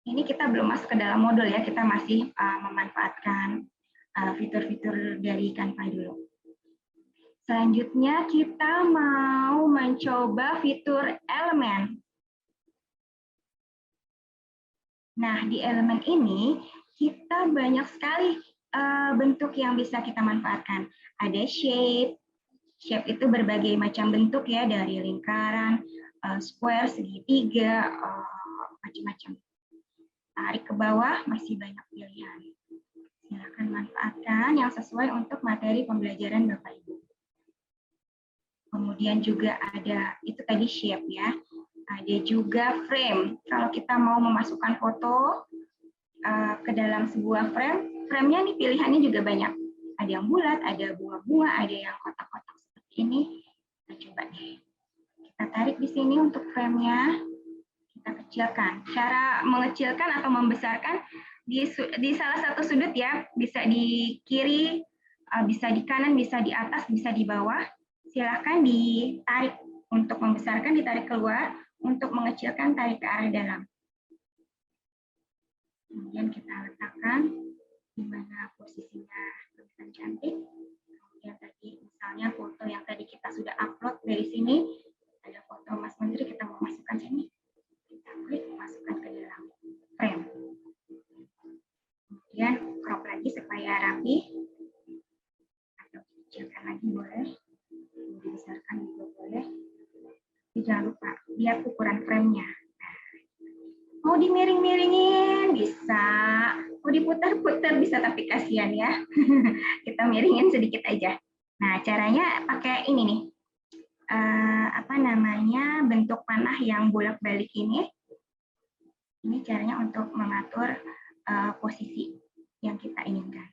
ini kita belum masuk ke dalam modul ya, kita masih memanfaatkan fitur-fitur dari Canva dulu. Selanjutnya kita mau mencoba fitur elemen. Nah, di elemen ini kita banyak sekali bentuk yang bisa kita manfaatkan. Ada shape. Shape itu berbagai macam bentuk ya, dari lingkaran, square, segitiga, macam-macam. Tarik ke bawah, masih banyak pilihan. Silakan manfaatkan yang sesuai untuk materi pembelajaran Bapak Ibu. Kemudian juga ada, itu tadi shape ya. Ada juga frame. Kalau kita mau memasukkan foto ke dalam sebuah frame, frame-nya nih pilihannya juga banyak. Ada yang bulat, ada bunga-bunga, ada yang kotak-kotak seperti ini. Kita coba deh. Kita tarik di sini untuk frame-nya. Kita kecilkan. Cara mengecilkan atau membesarkan di salah satu sudut ya, bisa di kiri, bisa di kanan, bisa di atas, bisa di bawah. Silakan ditarik untuk membesarkan, ditarik keluar, untuk mengecilkan tarik ke arah dalam. Kemudian kita letakkan di mana posisinya kelihatan cantik. Kemudian tadi misalnya foto yang tadi kita sudah upload dari sini, ada foto Mas Menteri, kita mau masukkan sini. Kita klik masukkan ke dalam frame. Kemudian crop lagi supaya rapi, atau kecilkan lagi boleh, dibesarkan juga boleh. Tapi jangan lupa lihat ukuran frame-nya. Mau dimiring-miringin bisa, mau diputar-putar bisa, tapi kasihan ya. Kita miringin sedikit aja. Nah, caranya pakai ini nih. Bentuk panah yang bolak-balik ini. Ini caranya untuk mengatur posisi yang kita inginkan.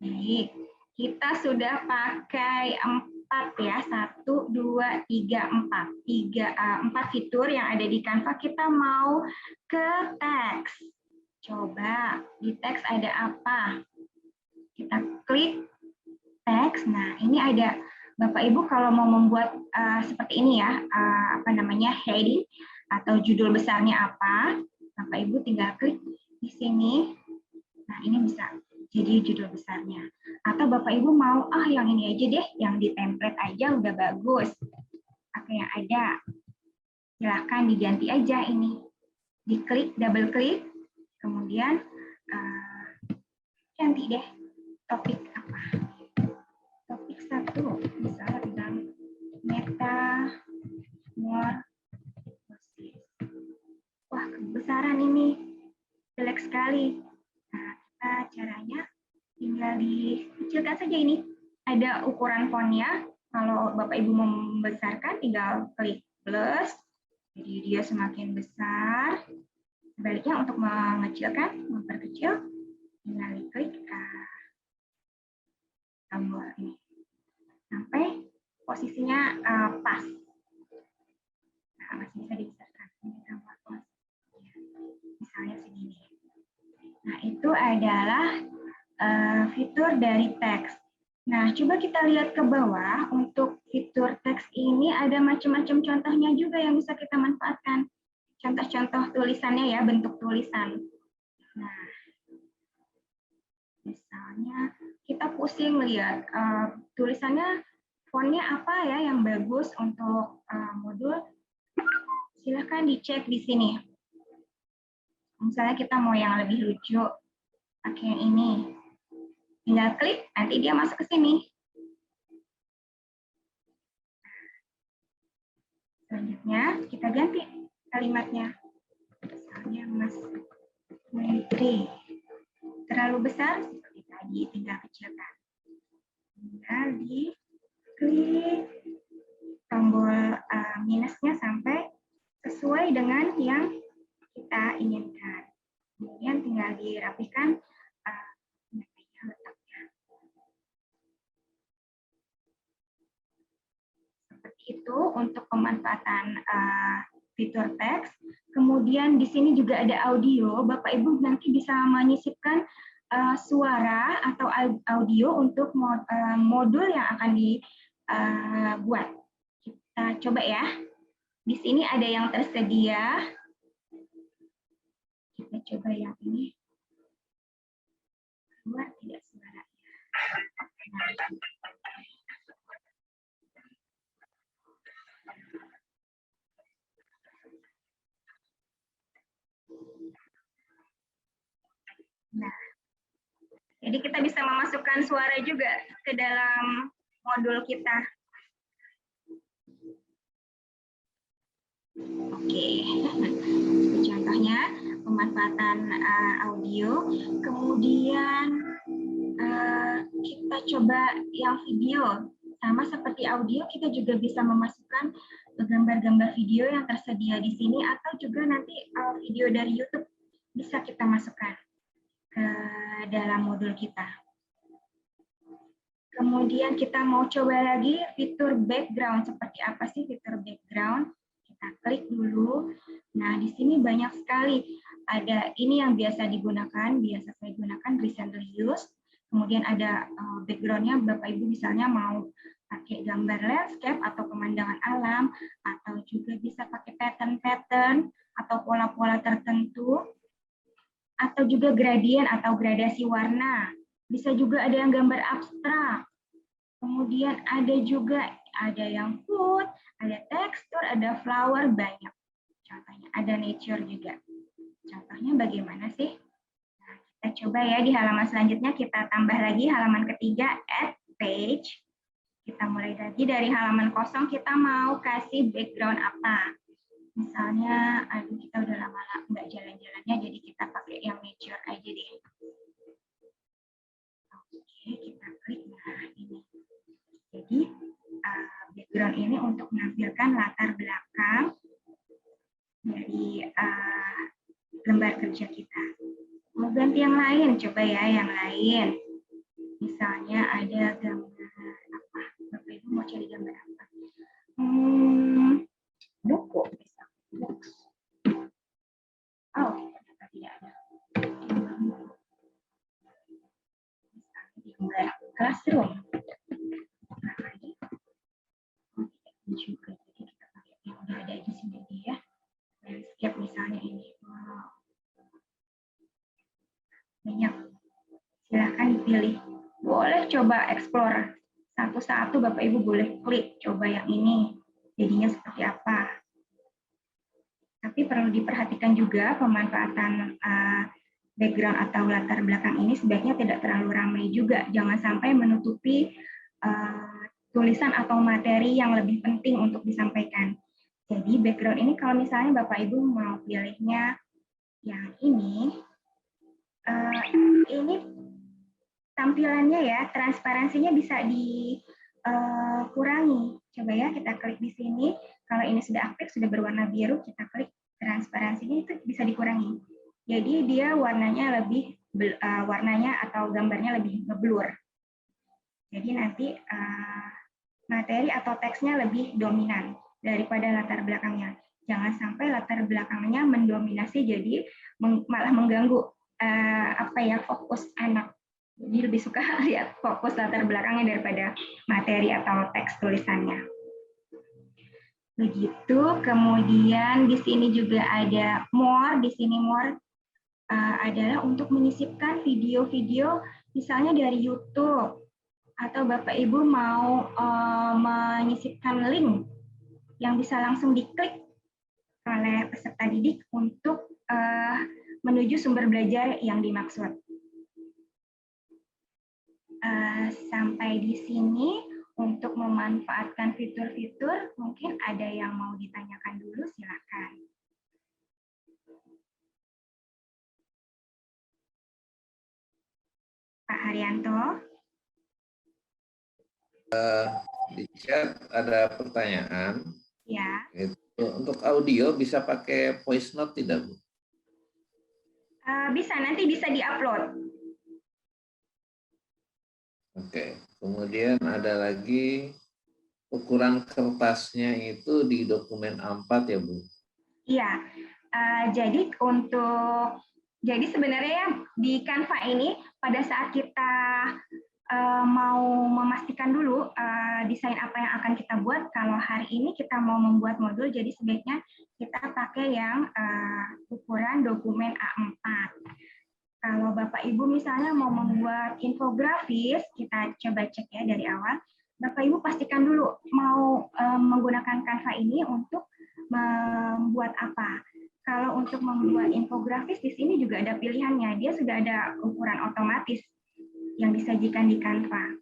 Baik, kita sudah pakai 4 ya, 1, 2, 3, 4. 4 fitur yang ada di Canva. Kita mau ke teks. Coba di teks ada apa? Kita klik teks. Nah, ini ada Bapak Ibu kalau mau membuat seperti ini ya, apa namanya, heading atau judul besarnya apa, Bapak Ibu tinggal klik di sini. Nah, ini bisa jadi judul besarnya. Atau Bapak Ibu mau, yang ini aja deh, yang di template aja udah bagus. Pakai yang ada. Silahkan diganti aja ini. Diklik, double klik, kemudian ganti deh topik apa. Topik 1, misalnya tentang metamorfosis. Wah, kebesaran ini. Jelek sekali. Nah, caranya tinggal dikecilkan saja ini. Ada ukuran fontnya. Kalau Bapak Ibu mau membesarkan, tinggal klik plus. Jadi dia semakin besar. Sebaliknya untuk mengecilkan, memperkecil, tinggal diklik tombol ini. Sampai posisinya pas. Nah, masih bisa dibesarkan. Misalnya segini. Nah, itu adalah fitur dari teks. Nah, coba kita lihat ke bawah. Untuk fitur teks ini ada macam-macam contohnya juga yang bisa kita manfaatkan. Contoh-contoh tulisannya ya, bentuk tulisan. Nah, misalnya kita pusing lihat tulisannya, fontnya apa ya yang bagus untuk modul. Silahkan dicek di sini. Misalnya kita mau yang lebih lucu, pakai yang ini. Tinggal klik, nanti dia masuk ke sini. Selanjutnya, kita ganti kalimatnya. Misalnya, Mas Menteri. Terlalu besar, seperti tadi, tinggal kecilkan. Tinggal diklik tombol minusnya sampai sesuai dengan yang kita inginkan. Kemudian tinggal dirapikan letaknya. Seperti itu untuk pemanfaatan fitur teks. Kemudian di sini juga ada audio. Bapak Ibu nanti bisa menyisipkan suara atau audio untuk modul yang akan dibuat. Kita coba ya. Di sini ada yang tersedia. Kita coba yang ini. Keluar tidak suaranya. Nah, jadi kita bisa memasukkan suara juga ke dalam modul kita. Oke, contohnya pemanfaatan audio. Kemudian kita coba yang video. Sama seperti audio, kita juga bisa memasukkan gambar-gambar video yang tersedia di sini, atau juga nanti video dari YouTube bisa kita masukkan ke dalam modul kita. Kemudian kita mau coba lagi fitur background. Seperti apa sih fitur background? Kita klik dulu. Nah, di sini banyak sekali. Ada ini yang biasa digunakan, biasa saya gunakan recently used. Kemudian ada background-nya, Bapak Ibu misalnya mau pakai gambar landscape atau pemandangan alam, atau juga bisa pakai pattern-pattern atau pola-pola tertentu, atau juga gradien atau gradasi warna. Bisa juga ada yang gambar abstrak. Kemudian ada juga yang food, ada tekstur, ada flower, banyak. Contohnya ada nature juga. Contohnya bagaimana sih? Nah, kita coba ya di halaman selanjutnya, kita tambah lagi halaman ketiga, add page. Kita mulai lagi dari halaman kosong, kita mau kasih background apa. Misalnya, aduh kita udah lama nggak jalan-jalannya, jadi kita pakai yang nature aja deh. Oke, kita klik, nah ini. Jadi, background ini untuk menampilkan latar belakang dari lembar kerja kita. Mau ganti yang lain, coba ya yang lain. Misalnya ada gambar apa? Bapak Ibu mau cari gambar apa? Buku, misalnya. Oh, ternyata tidak ada. Misalnya di gambar classroom. Nah, lagi. Juga. Jadi kita pakai yang udah ada di sini ya. Landscape misalnya ini. Wow. Banyak. Silahkan dipilih. Boleh coba explore. Satu-satu Bapak Ibu boleh klik. Coba yang ini. Jadinya seperti apa. Tapi perlu diperhatikan juga pemanfaatan background atau latar belakang ini sebaiknya tidak terlalu ramai juga. Jangan sampai menutupi tulisan atau materi yang lebih penting untuk disampaikan. Jadi background ini kalau misalnya Bapak Ibu mau pilihnya yang ini tampilannya ya, transparansinya bisa dikurangi. Coba ya kita klik di sini. Kalau ini sudah aktif, sudah berwarna biru, kita klik transparansinya itu bisa dikurangi. Jadi dia warnanya lebih warnanya atau gambarnya lebih ngeblur. Jadi nanti materi atau teksnya lebih dominan daripada latar belakangnya. Jangan sampai latar belakangnya mendominasi jadi malah mengganggu fokus anak. Jadi lebih suka lihat fokus latar belakangnya daripada materi atau teks tulisannya. Begitu. Kemudian di sini juga ada more. Di sini more adalah untuk menyisipkan video-video misalnya dari YouTube atau Bapak Ibu mau menyisipkan link yang bisa langsung diklik oleh peserta didik untuk menuju sumber belajar yang dimaksud. Sampai di sini untuk memanfaatkan fitur-fitur, mungkin ada yang mau ditanyakan dulu, silakan. Pak Haryanto.
Di chat ada pertanyaan.
Ya.
Untuk audio bisa pakai voice note tidak, Bu?
Bisa, nanti bisa diupload.
Oke. Kemudian ada lagi ukuran kertasnya itu di dokumen A4 ya, Bu?
Iya. Jadi sebenarnya di Canva ini pada saat kita mau memastikan dulu desain apa yang akan kita buat. Kalau hari ini kita mau membuat modul, jadi sebaiknya kita pakai yang ukuran dokumen A4. Kalau Bapak Ibu misalnya mau membuat infografis, kita coba cek ya dari awal. Bapak Ibu pastikan dulu mau menggunakan Canva ini untuk membuat apa. Kalau untuk membuat infografis di sini juga ada pilihannya. Dia sudah ada ukuran otomatis yang disajikan di Canva.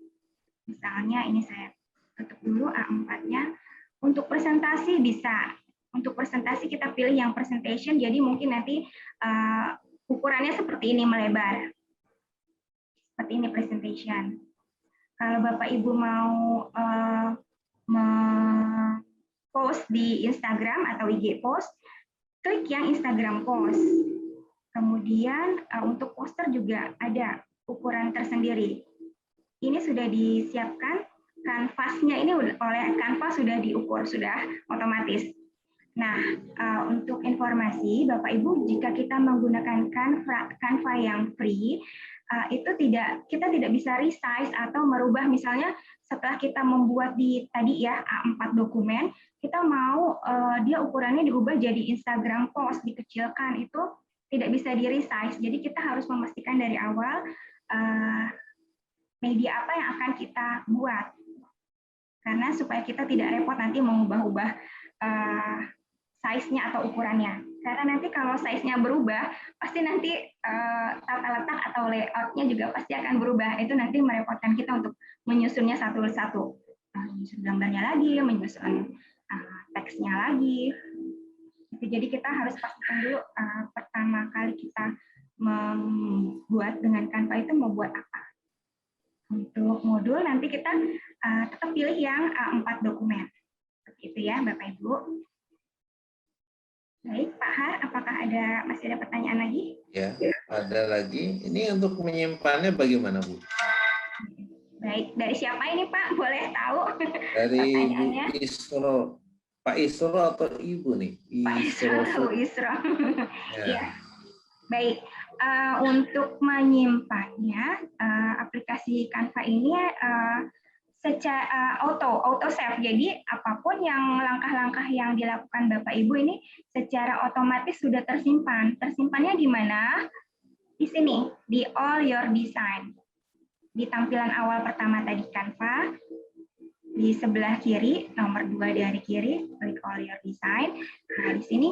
Misalnya ini saya tutup dulu A4-nya. Untuk presentasi bisa. Untuk presentasi kita pilih yang presentation, jadi mungkin nanti ukurannya seperti ini melebar. Seperti ini presentation. Kalau Bapak Ibu mau post di Instagram atau IG post, klik yang Instagram post. Kemudian untuk poster juga ada ukuran tersendiri. Ini sudah disiapkan, kanvasnya ini oleh Canva sudah diukur, sudah otomatis. Nah, untuk informasi Bapak Ibu, jika kita menggunakan Canva yang free, itu kita tidak bisa resize atau merubah. Misalnya setelah kita membuat di tadi ya A4 dokumen, kita mau dia ukurannya diubah jadi Instagram post, dikecilkan, itu tidak bisa di resize. Jadi kita harus memastikan dari awal media apa yang akan kita buat, karena supaya kita tidak repot nanti mengubah-ubah size-nya atau ukurannya. Karena nanti kalau size-nya berubah, pasti nanti tata letak atau layout-nya juga pasti akan berubah. Itu nanti merepotkan kita untuk menyusunnya satu-satu. Menyusun gambarnya lagi, menyusun teksnya lagi. Jadi kita harus pastikan dulu pertama kali kita membuat dengan Canva itu mau buat apa. Untuk modul nanti kita tetap pilih yang A4 dokumen. Seperti itu ya Bapak Ibu. Baik, Pak Har, apakah masih ada pertanyaan lagi?
Ya, ada lagi. Ini untuk menyimpannya bagaimana, Bu?
Baik, dari siapa ini Pak? Boleh tahu
Dari Bu
pertanyaannya?
Isro. Pak Isro atau Ibu nih?
Pak Isro
Isro.
atau Isro? Iya,
Ya.
baik. Untuk menyimpannya, aplikasi Canva ini secara auto save. Jadi apapun yang langkah-langkah yang dilakukan Bapak Ibu ini secara otomatis sudah tersimpan. Tersimpannya di mana? Di sini, di All Your Design. Di tampilan awal pertama tadi Canva, di sebelah kiri, nomor 2 dari kiri, klik All Your Design. Nah, di sini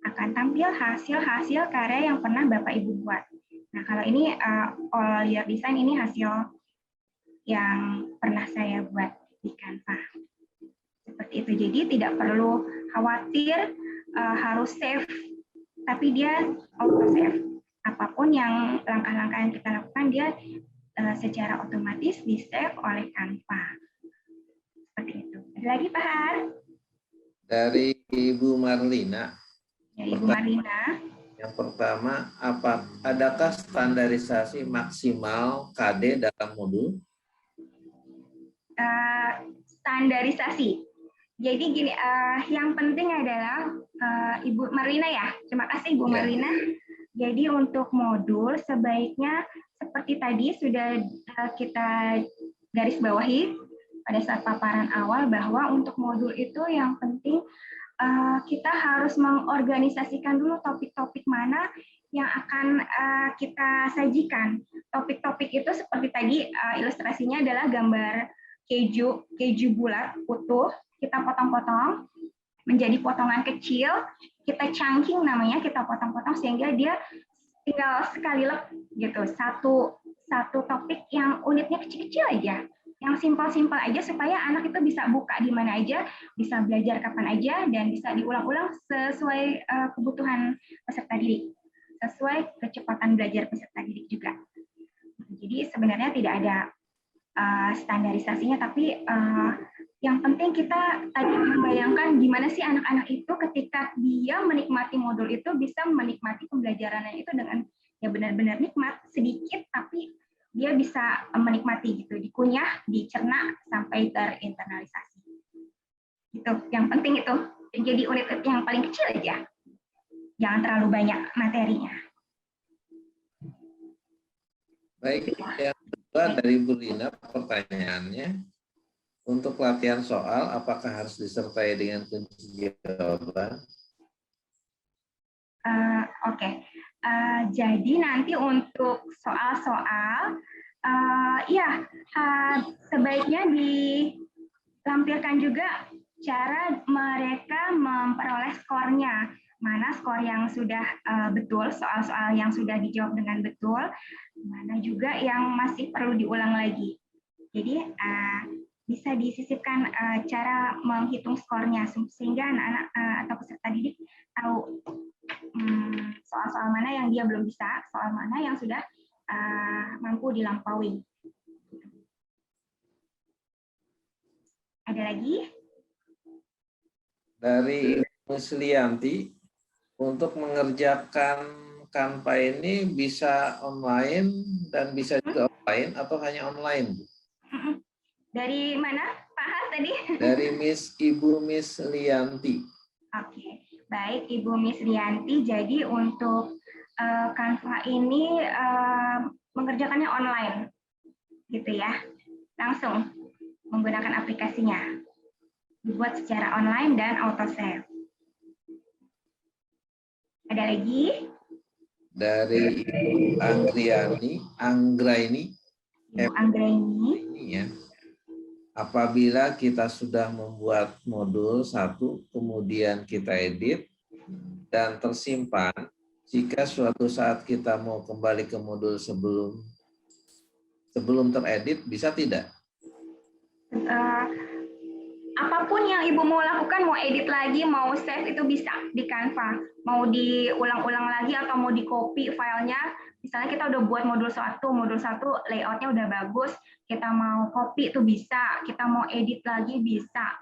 akan tampil hasil-hasil karya yang pernah Bapak Ibu buat. Nah, kalau ini All Your Design ini hasil yang pernah saya buat di Canva. Seperti itu. Jadi tidak perlu khawatir harus save, tapi dia auto save. Apapun yang langkah-langkah yang kita lakukan, dia secara otomatis di save oleh Canva. Seperti itu. Ada lagi Pak Har?
Dari Ibu Marlina.
Dari Ibu Marlina.
Yang pertama, adakah standarisasi maksimal KD dalam modul?
Standarisasi. Jadi gini, yang penting adalah Ibu Marlina ya. Terima kasih Ibu Marlina. Jadi untuk modul sebaiknya seperti tadi sudah kita garis bawahi pada saat paparan awal bahwa untuk modul itu yang penting kita harus mengorganisasikan dulu topik-topik mana yang akan kita sajikan. Topik-topik itu seperti tadi ilustrasinya adalah gambar keju bulat utuh, kita potong-potong menjadi potongan kecil, kita chunking namanya, kita potong-potong sehingga dia tinggal sekali lep gitu, satu topik yang unitnya kecil-kecil aja, yang simpel-simpel aja supaya anak itu bisa buka di mana aja, bisa belajar kapan aja, dan bisa diulang-ulang sesuai kebutuhan peserta didik, sesuai kecepatan belajar peserta didik juga. Jadi sebenarnya tidak ada standarisasinya, tapi yang penting kita tadi membayangkan gimana sih anak-anak itu ketika dia menikmati modul itu bisa menikmati pembelajarannya itu dengan ya benar-benar nikmat, sedikit tapi dia bisa menikmati gitu, dikunyah, dicerna sampai terinternalisasi. Gitu. Yang penting itu jadi unit yang paling kecil aja. Jangan terlalu banyak materinya.
Baik, yang kedua dari Bu Lina pertanyaannya, untuk latihan soal apakah harus disertai dengan kunci jawaban?
Oke. Jadi nanti untuk soal-soal, ya sebaiknya dilampirkan juga cara mereka memperoleh skornya. Mana skor yang sudah betul, soal-soal yang sudah dijawab dengan betul, mana juga yang masih perlu diulang lagi. Jadi bisa disisipkan cara menghitung skornya sehingga anak-anak atau peserta didik tahu soal-soal mana yang dia belum bisa, soal mana yang sudah mampu dilampaui. Ada lagi?
Dari Ibu Slianti, untuk mengerjakan Canva ini bisa online dan bisa juga offline atau hanya online?
Dari mana Pak Has tadi?
Dari Ibu Miss Lianti.
Oke, baik Ibu Miss Lianti. Jadi untuk Canva ini mengerjakannya online, gitu ya, langsung menggunakan aplikasinya, dibuat secara online dan auto save. Ada lagi?
Dari Ibu Anggraini.
Ibu Anggraini.
Ya. Apabila kita sudah membuat modul 1, kemudian kita edit dan tersimpan, jika suatu saat kita mau kembali ke modul sebelum teredit, bisa tidak?
Apapun yang Ibu mau lakukan, mau edit lagi, mau save, itu bisa di Canva. Mau diulang-ulang lagi atau mau di-copy filenya, misalnya kita udah buat modul 1 layoutnya udah bagus, kita mau copy itu bisa, kita mau edit lagi bisa.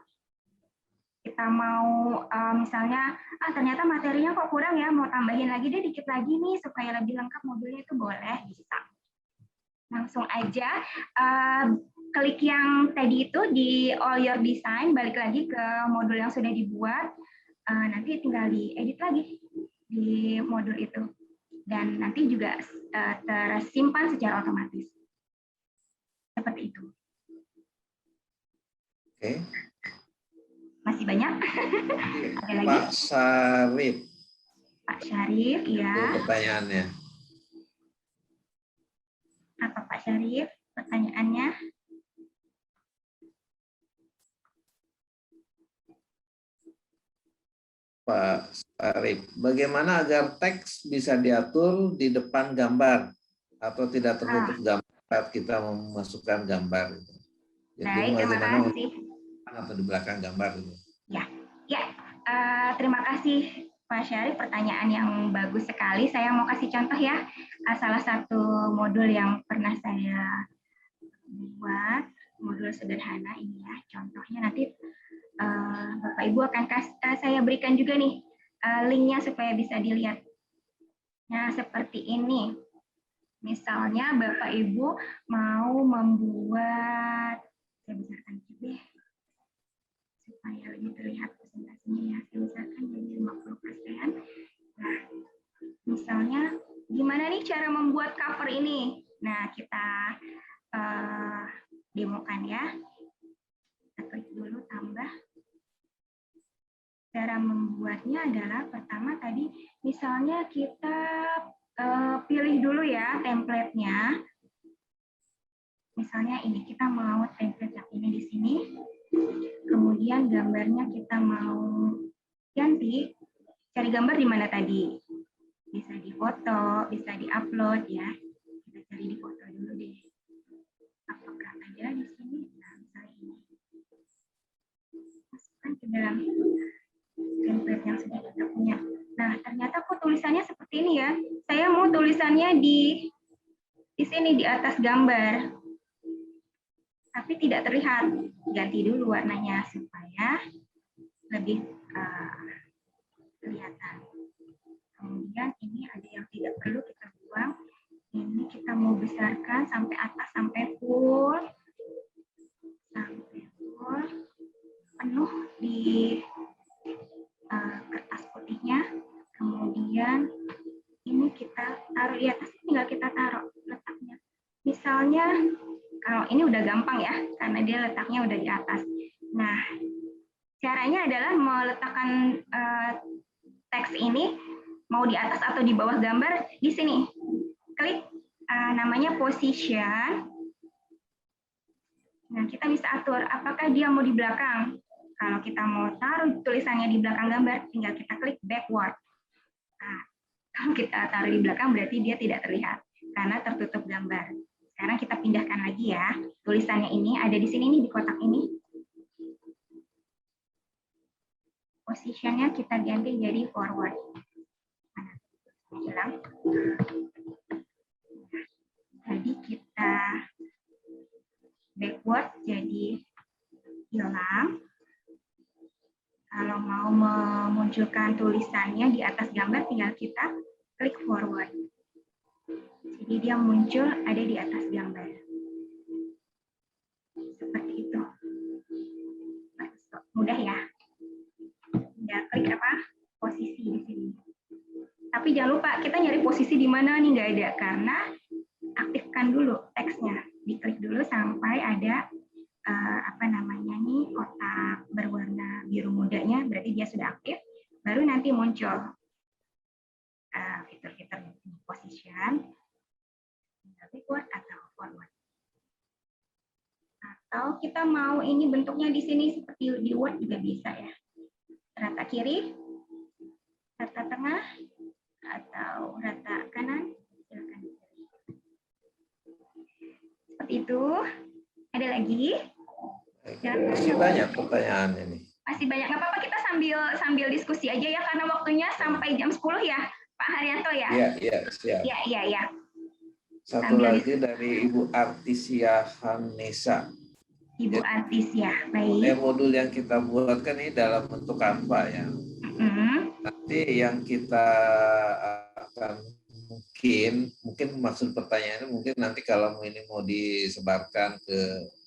Kita mau misalnya, ternyata materinya kok kurang ya, mau tambahin lagi deh dikit lagi nih supaya lebih lengkap modulnya, itu boleh, bisa. Langsung aja klik yang tadi itu di All Your Design, balik lagi ke modul yang sudah dibuat, nanti tinggal diedit lagi di modul itu. Dan nanti juga tersimpan secara otomatis. Seperti itu.
Oke.
Masih banyak? Ada lagi?
Pak Syarif.
Pak Syarif, ya.
Itu pertanyaannya.
Apa Pak Syarif pertanyaannya?
Pak Syarif, bagaimana agar teks bisa diatur di depan gambar atau tidak tertutup gambar saat kita memasukkan gambar? Jadi
baik,
bagaimana
terima kasih.
Atau di belakang gambar?
Ya, terima kasih Pak Syarif, pertanyaan yang bagus sekali. Saya mau kasih contoh ya, salah satu modul yang pernah saya buat, modul sederhana ini ya. Contohnya nanti Bapak Ibu akan saya berikan juga nih linknya supaya bisa dilihat. Nah, seperti ini. Misalnya Bapak Ibu mau membuat, saya besarkan deh supaya lebih terlihat presentasinya ya. Saya besarkan jadi 50%. Nah, misalnya gimana nih cara membuat cover ini? Nah, kita demokan ya. Kita klik dulu tambah. Cara membuatnya adalah pertama tadi misalnya kita pilih dulu ya template-nya. Misalnya ini kita mau template yang ini di sini. Kemudian gambarnya kita mau ganti. Cari gambar di mana tadi? Bisa di foto, bisa di upload ya. Kita cari di foto dulu deh. Apakah ada di sini? Nah, misalnya ini. Masukkan ke dalam template yang sudah kita punya. Nah, ternyata kok tulisannya seperti ini ya. Saya mau tulisannya di sini di atas gambar. Tapi tidak terlihat. Ganti dulu warnanya supaya lebih kelihatan. Kemudian ini ada yang tidak perlu kita buang. Ini kita mau besarkan sampai atas, sampai full. Sampai full. Penuh di kertas putihnya. Kemudian ini kita taruh di atas, tinggal kita taruh letaknya. Misalnya kalau ini udah gampang ya, karena dia letaknya udah di atas. Nah, caranya adalah meletakkan teks ini mau di atas atau di bawah gambar di sini. Klik namanya position. Nah, kita bisa atur apakah dia mau di belakang. Kalau kita mau taruh tulisannya di belakang gambar, tinggal kita klik backward. Nah, kalau kita taruh di belakang berarti dia tidak terlihat karena tertutup gambar. Sekarang kita pindahkan lagi ya. Tulisannya ini ada di sini nih di kotak ini. Posisinya kita ganti jadi forward. Hilang. Jadi kita backward jadi hilang. Kalau mau memunculkan tulisannya di atas gambar, tinggal kita klik forward. Jadi dia muncul ada di atas gambar. Seperti itu. Mudah ya. Tinggal klik apa? Posisi di sini. Tapi jangan lupa kita nyari posisi di mana nih, nggak ada karena aktifkan dulu teksnya. Diklik dulu sampai ada apa namanya nih kotak berwarna biru mudanya, berarti dia sudah aktif. Baru nanti muncul fitur-fitur position, backward atau forward. Atau kita mau ini bentuknya di sini seperti di Word juga bisa ya. Rata kiri, rata tengah, atau rata kanan, silakan. Seperti itu. Ada lagi?
Masih banyak pertanyaan ini.
Masih banyak. Nggak apa-apa, kita sambil diskusi aja ya, karena waktunya sampai jam 10 ya, Pak Haryanto ya?
Iya, siap.
Iya.
Satu sambil lagi dari Ibu Artisia Hanesa.
Ibu Artisia, baik.
Modul yang kita buat kan ini dalam bentuk Canva ya. Nanti yang kita akan mungkin mungkin maksud pertanyaannya mungkin nanti kalau ini mau disebarkan ke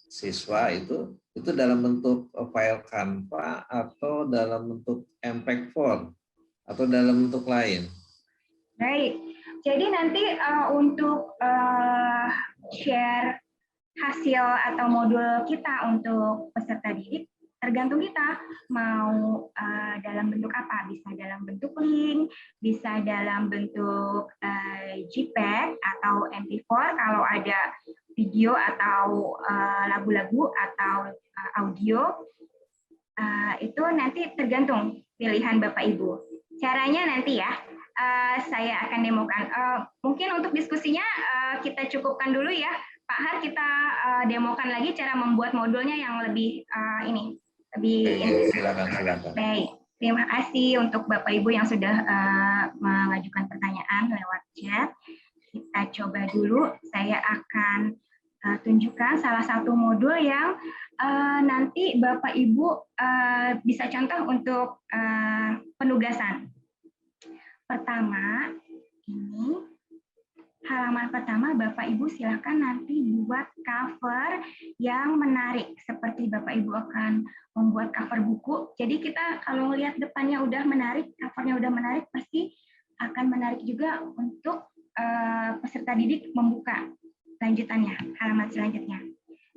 siswa itu dalam bentuk file Canva atau dalam bentuk MP4 atau dalam bentuk lain.
Baik, jadi nanti untuk share hasil atau modul kita untuk peserta didik tergantung kita mau dalam bentuk apa, bisa dalam bentuk link, bisa dalam bentuk JPEG atau MP4 kalau ada video atau lagu-lagu atau audio, itu nanti tergantung pilihan Bapak Ibu. Caranya nanti ya, saya akan demokan. Mungkin untuk diskusinya kita cukupkan dulu ya. Pak Har, kita demokan lagi cara membuat modulnya yang lebih
Silakan.
Baik, terima kasih untuk Bapak Ibu yang sudah mengajukan pertanyaan lewat chat. Kita coba dulu, saya akan tunjukkan salah satu modul yang nanti Bapak Ibu bisa contoh untuk penugasan. Pertama, ini halaman pertama Bapak Ibu silakan nanti buat cover yang menarik, seperti Bapak Ibu akan membuat cover buku. Jadi kita kalau melihat depannya udah menarik, covernya udah menarik, pasti akan menarik juga untuk peserta didik membuka lanjutannya, halaman selanjutnya.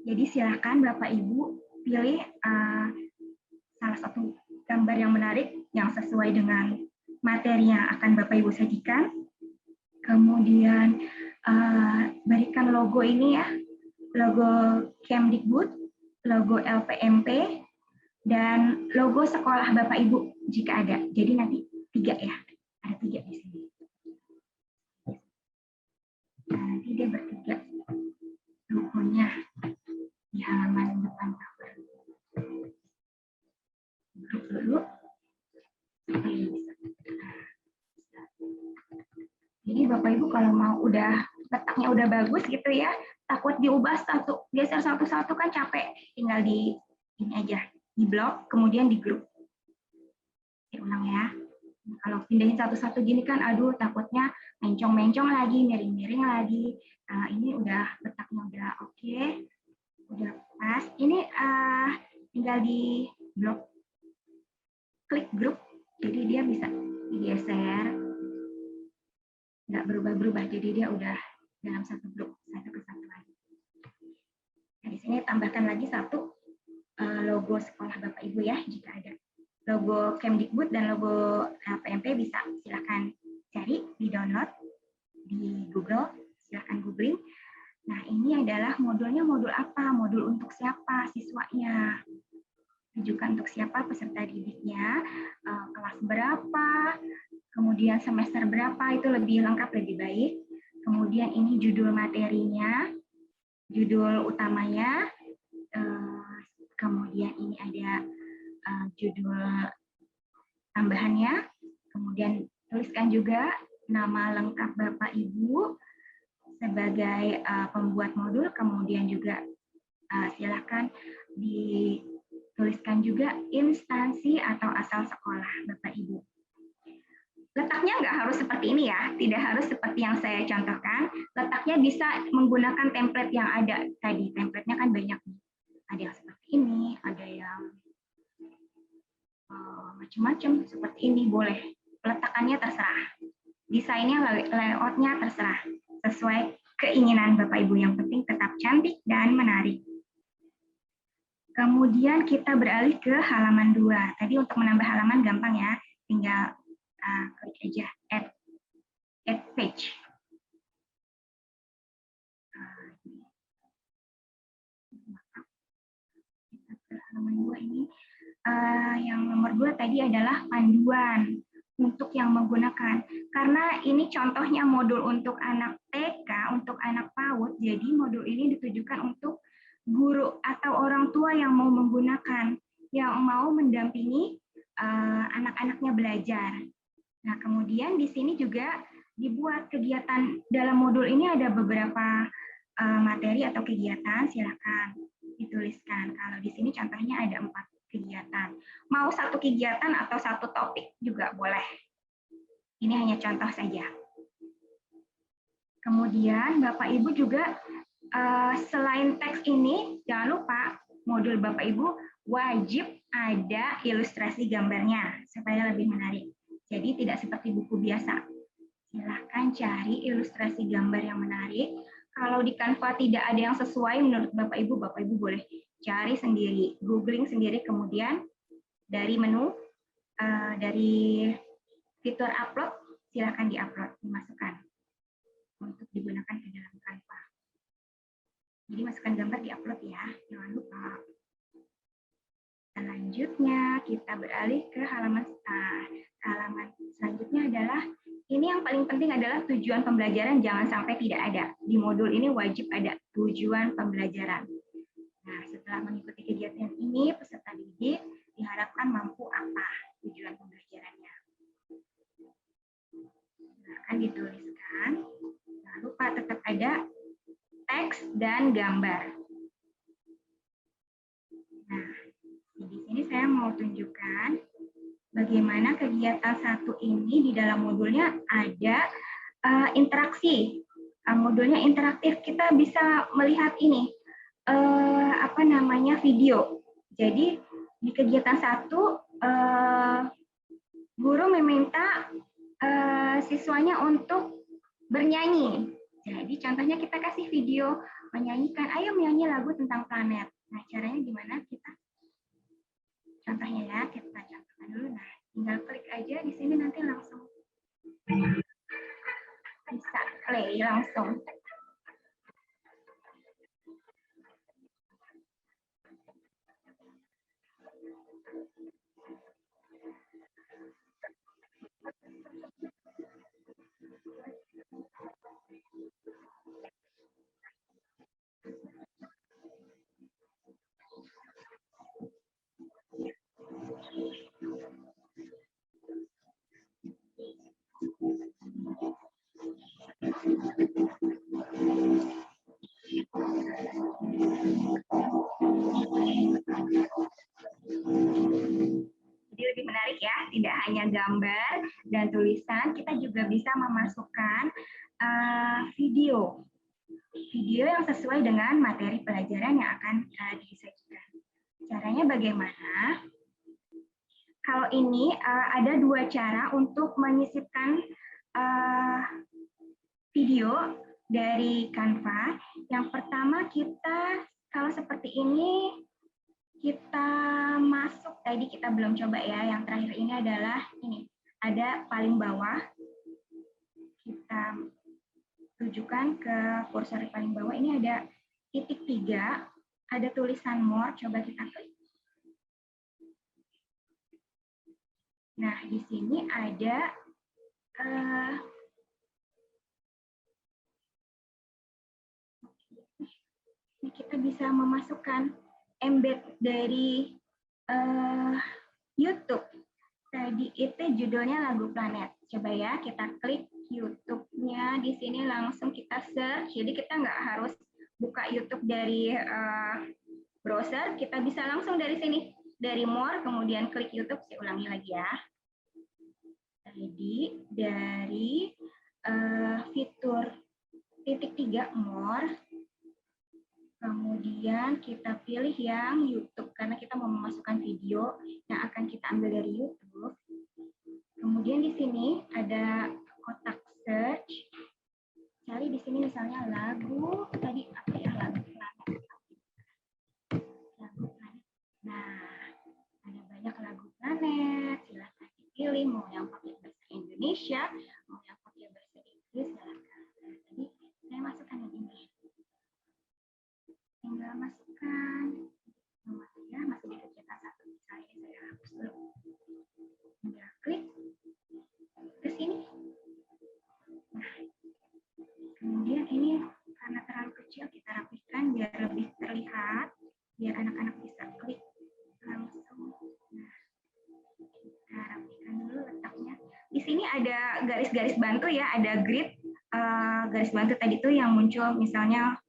Jadi silakan Bapak Ibu pilih salah satu gambar yang menarik yang sesuai dengan materi yang akan Bapak Ibu sajikan. Kemudian berikan logo ini ya, logo Kemdikbud, logo LPMP, dan logo sekolah Bapak Ibu jika ada. Jadi nanti 3 ya, ada 3 di sini. Nah, nanti dia bertiga logonya di halaman depan cover. Grup dulu. Jadi Bapak Ibu kalau mau udah letaknya udah bagus gitu ya, takut diubah geser satu-satu kan capek, tinggal di ini aja, di blok, kemudian di grup. Ulang ya. Kalau pindahin satu-satu gini kan, aduh takutnya mencong-mencong lagi, miring-miring lagi. Ini udah letaknya udah oke, udah pas. Ini tinggal di blok, klik grup, jadi dia bisa digeser. Nggak berubah-berubah, jadi dia udah dalam satu grup, satu ke satu lagi. Nah, di sini tambahkan lagi satu logo sekolah Bapak Ibu ya, jika ada. Logo Kemdikbud dan logo LPMP bisa silakan cari, di download di Google, silakan googling. Nah, ini adalah modulnya modul apa? Modul untuk siapa siswanya? Tujukan untuk siapa peserta didiknya, kelas berapa, kemudian semester berapa, itu lebih lengkap, lebih baik. Kemudian ini judul materinya, judul utamanya, kemudian ini ada judul tambahannya, kemudian tuliskan juga nama lengkap Bapak Ibu sebagai pembuat modul, kemudian juga silakan dituliskan juga instansi atau asal sekolah Bapak Ibu. Letaknya nggak harus seperti ini ya, tidak harus seperti yang saya contohkan. Letaknya bisa menggunakan template yang ada tadi. Template-nya kan banyak. Ada yang seperti ini, ada yang macam-macam seperti ini, boleh. Letakannya terserah. Desainnya, layout-nya terserah. Sesuai keinginan Bapak Ibu, yang penting tetap cantik dan menarik. Kemudian kita beralih ke halaman 2. Tadi untuk menambah halaman gampang ya, tinggal klik aja add page. Halaman 2 ini yang nomor 2 tadi adalah panduan untuk yang menggunakan. Karena ini contohnya modul untuk anak TK, untuk anak PAUD, jadi modul ini ditujukan untuk guru atau orang tua yang mau menggunakan, yang mau mendampingi anak-anaknya belajar. Nah, kemudian di sini juga dibuat kegiatan dalam modul ini, ada beberapa materi atau kegiatan, silakan dituliskan. Kalau di sini contohnya ada 4 kegiatan. Mau satu kegiatan atau satu topik juga boleh. Ini hanya contoh saja. Kemudian Bapak Ibu juga selain teks ini, jangan lupa modul Bapak Ibu wajib ada ilustrasi gambarnya supaya lebih menarik. Jadi tidak seperti buku biasa. Silahkan cari ilustrasi gambar yang menarik. Kalau di Canva tidak ada yang sesuai menurut Bapak Ibu boleh cari sendiri, googling sendiri, kemudian dari menu, dari fitur upload, silahkan di-upload, dimasukkan untuk digunakan ke dalam Canva. Jadi masukkan gambar di-upload ya, jangan lupa. Selanjutnya kita beralih ke halaman selanjutnya adalah ini yang paling penting adalah tujuan pembelajaran, jangan sampai tidak ada. Di modul ini wajib ada tujuan pembelajaran. Nah, setelah mengikuti kegiatan ini, peserta didik diharapkan mampu apa tujuan pembelajarannya. Akan dituliskan, jangan lupa tetap ada teks dan gambar. Nah, di sini saya mau tunjukkan bagaimana kegiatan satu ini di dalam modulnya ada interaksi. Modulnya interaktif, kita bisa melihat ini video. Jadi di kegiatan satu guru meminta siswanya untuk bernyanyi. Jadi contohnya kita kasih video menyanyikan, ayo menyanyi lagu tentang planet. Nah, caranya gimana kita? Contohnya ya, kita contohkan dulu. Nah, tinggal klik aja di sini nanti langsung bisa play langsung. Jadi lebih menarik ya, tidak hanya gambar dan tulisan, kita juga bisa memasukkan video yang sesuai dengan materi pelajaran yang akan disajikan. Caranya bagaimana? Kalau ini ada dua cara untuk menyisipkan video dari Canva. Yang pertama kita, kalau seperti ini, kita masuk, tadi kita belum coba ya, yang terakhir ini adalah ini, ada paling bawah, kita tujukan ke kursor paling bawah, ini ada titik 3, ada tulisan more, coba kita klik. Nah, di sini ada ini kita bisa memasukkan embed dari YouTube. Tadi itu judulnya Lagu Planet. Coba ya, kita klik YouTube-nya. Di sini langsung kita search. Jadi kita nggak harus buka YouTube dari browser. Kita bisa langsung dari sini. Dari More, kemudian klik YouTube. Saya ulangi lagi ya. Jadi dari fitur titik 3 More, kemudian kita pilih yang YouTube karena kita mau memasukkan video yang akan kita ambil dari YouTube. Kemudian di sini ada kotak search. Cari di sini misalnya lagu tadi apa ya, lagu planet. Lagu planet. Nah, ada banyak lagu planet. Silakan dipilih mau yang pakai bahasa Indonesia, mau yang pakai bahasa Inggris, silakan. Tadi saya masukkan yang ini. Tinggal masukkan nomornya, masih di kegiatan satu, saya hapus dulu. Tinggal klik ke sini. Nah, kemudian ini karena terlalu kecil kita rapihkan biar lebih terlihat, biar anak-anak bisa klik langsung. Nah, kita rapihkan dulu letaknya. Di sini ada garis-garis bantu ya, ada grid. Garis bantu tadi itu yang muncul misalnya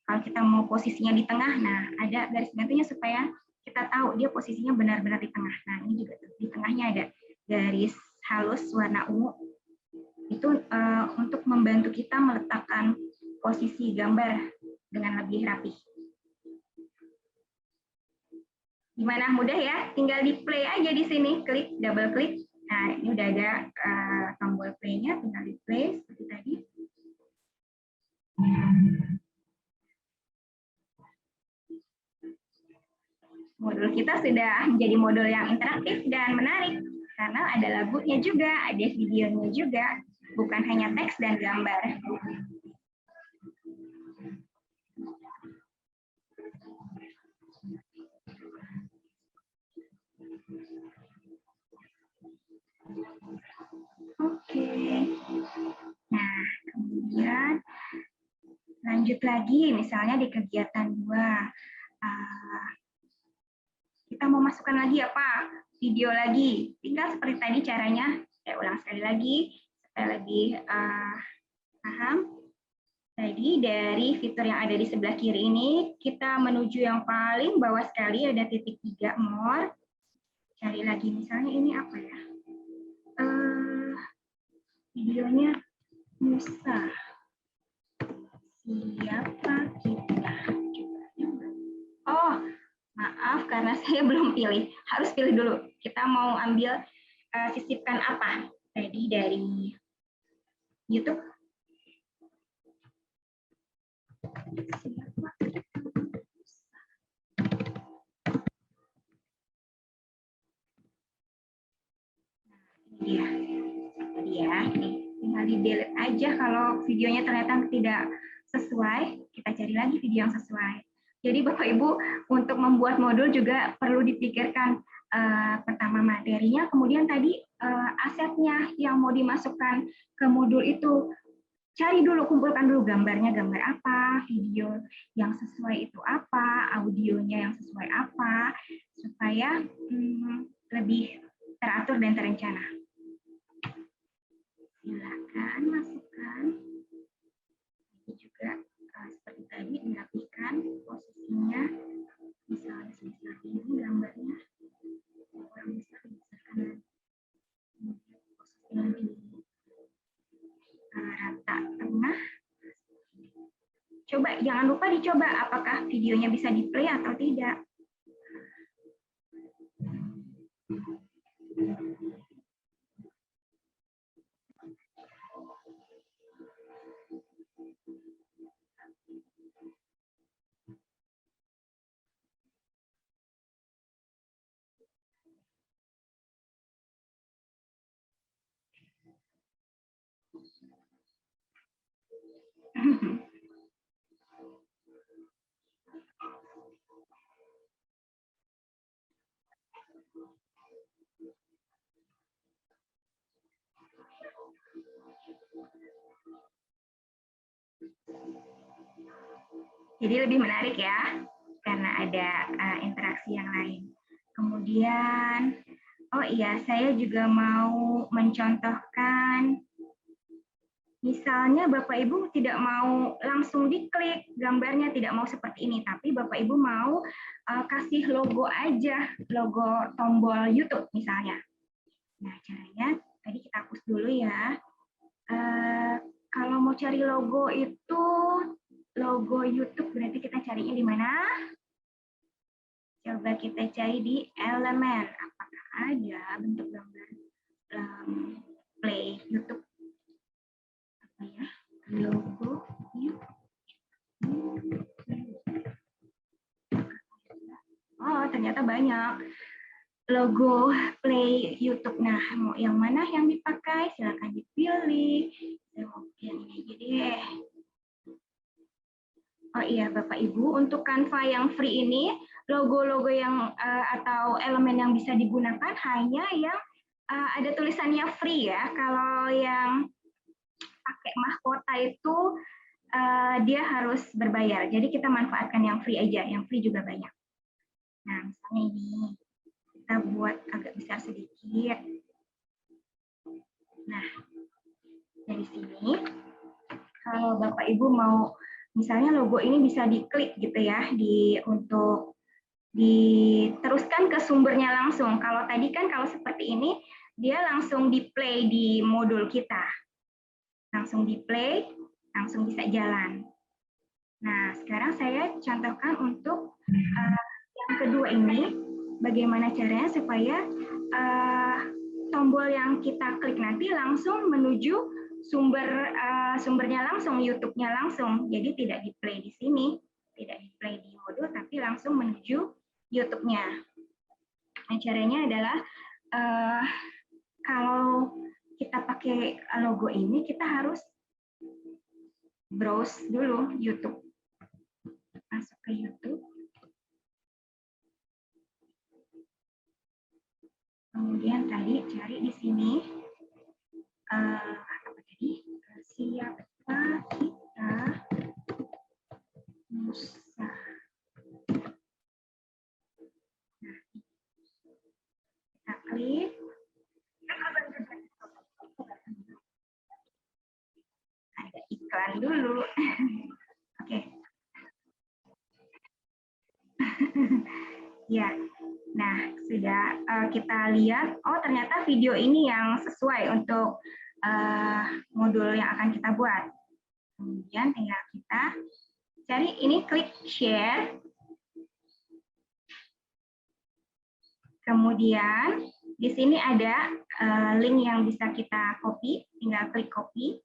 kalau kita mau posisinya di tengah, nah ada garis bantunya supaya kita tahu dia posisinya benar-benar di tengah. Nah ini juga di tengahnya ada garis halus warna ungu. Itu untuk membantu kita meletakkan posisi gambar dengan lebih rapi. Gimana, mudah ya? Tinggal di play aja di sini, klik, double klik. Nah, ini udah ada tombol play-nya, tinggal di play seperti tadi. Modul kita sudah menjadi modul yang interaktif dan menarik karena ada lagunya juga, ada videonya juga, bukan hanya teks dan gambar. Oke. Nah, kemudian lanjut lagi, misalnya di kegiatan 2. Kita mau masukkan lagi apa? Video lagi. Tinggal seperti tadi caranya. Saya ulang sekali lagi supaya lebih paham. Tadi dari fitur yang ada di sebelah kiri ini, kita menuju yang paling bawah sekali, ada titik 3 more. Cari lagi, misalnya ini apa ya? Videonya Musa. Siapa kita? Oh, maaf karena saya belum pilih. Harus pilih dulu. Kita mau ambil sisipkan apa? Tadi dari YouTube. Iya, ya. Tinggal di delete aja kalau videonya ternyata tidak sesuai. Kita cari lagi video yang sesuai. Jadi Bapak Ibu untuk membuat modul juga perlu dipikirkan pertama materinya, kemudian tadi asetnya yang mau dimasukkan ke modul itu. Cari dulu, kumpulkan dulu gambarnya, gambar apa, video yang sesuai itu apa, audionya yang sesuai apa, supaya lebih teratur dan terencana. Silakan masukkan. Ini juga seperti tadi dirapikan posisinya, misalnya sebesar ini gambarnya, kurang bisa dibesarkan posisinya di rata tengah. Coba jangan lupa dicoba apakah videonya bisa di play atau tidak. Jadi lebih menarik ya, karena ada interaksi yang lain. Kemudian, oh iya, saya juga mau mencontohkan, misalnya Bapak Ibu tidak mau langsung diklik gambarnya, tidak mau seperti ini, tapi Bapak Ibu mau kasih logo aja, logo tombol YouTube misalnya. Nah, caranya tadi kita hapus dulu ya. Kalau mau cari logo itu, logo YouTube berarti kita carinya di mana? Coba kita cari di elemen. Apakah ada bentuk gambar play YouTube? Apa ya? Logo YouTube. Oh, ternyata banyak. Logo play YouTube. Nah, mau yang mana yang dipakai? Silakan dipilih. Saya mau pilih ini aja deh. Oh iya, Bapak Ibu, untuk Canva yang free ini, logo-logo yang atau elemen yang bisa digunakan hanya yang ada tulisannya free ya. Kalau yang pakai mahkota itu dia harus berbayar. Jadi kita manfaatkan yang free aja, yang free juga banyak. Nah, misalnya ini, kita buat agak besar sedikit. Nah, dari sini, kalau Bapak Ibu mau, misalnya logo ini bisa diklik gitu ya, untuk diteruskan ke sumbernya langsung. Kalau tadi kan kalau seperti ini, dia langsung di play di modul kita. langsung di play, langsung bisa jalan. Nah, sekarang saya contohkan untuk yang kedua ini, bagaimana caranya supaya tombol yang kita klik nanti langsung menuju sumbernya langsung, YouTube-nya langsung. Jadi tidak di-play di sini, tidak di-play di modul, tapi langsung menuju YouTube-nya. Nah, caranya adalah kalau kita pakai logo ini, kita harus browse dulu YouTube. Masuk ke YouTube. Kemudian tadi cari di sini apa tadi? Siapa kita Musa. Nah, kita klik. Ada iklan dulu. Oke. Ya. Nah, sudah kita lihat, oh ternyata video ini yang sesuai untuk modul yang akan kita buat. Kemudian tinggal kita cari ini, klik share. Kemudian di sini ada link yang bisa kita copy, tinggal klik copy.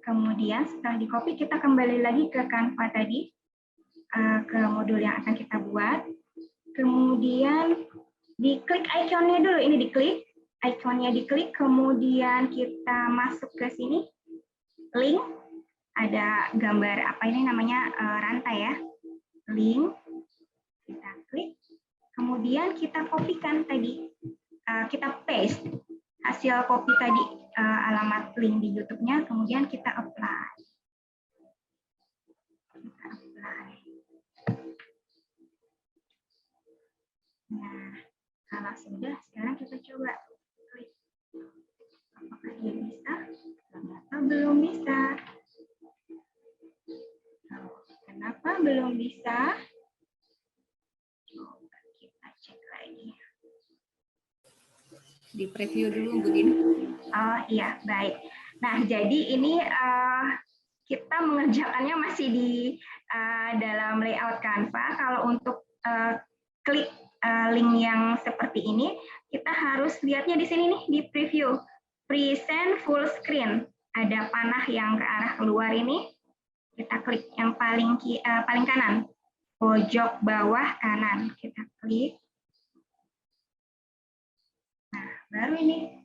Kemudian setelah di copy, kita kembali lagi ke Canva tadi, ke modul yang akan kita buat. Kemudian diklik ikonnya dulu, ini diklik, ikonnya diklik, kemudian kita masuk ke sini, link, ada gambar apa ini namanya rantai ya, link, kita klik, kemudian kita kopikan tadi, kita paste hasil copy tadi, alamat link di YouTube-nya, kemudian kita apply. Kita apply. Nah, kalau sudah, sekarang kita coba klik. Apakah dia bisa? Ternyata belum bisa. Kenapa belum bisa? Coba kita cek lagi.
Di preview dulu, Bu Dina.
Oh iya, baik. Nah, jadi ini kita mengerjakannya masih di dalam layout Canva. Kalau untuk klik link yang seperti ini, kita harus lihatnya di sini nih, di preview. Present full screen. Ada panah yang ke arah keluar ini. Kita klik yang paling kanan, pojok bawah kanan. Kita klik. Nah, baru ini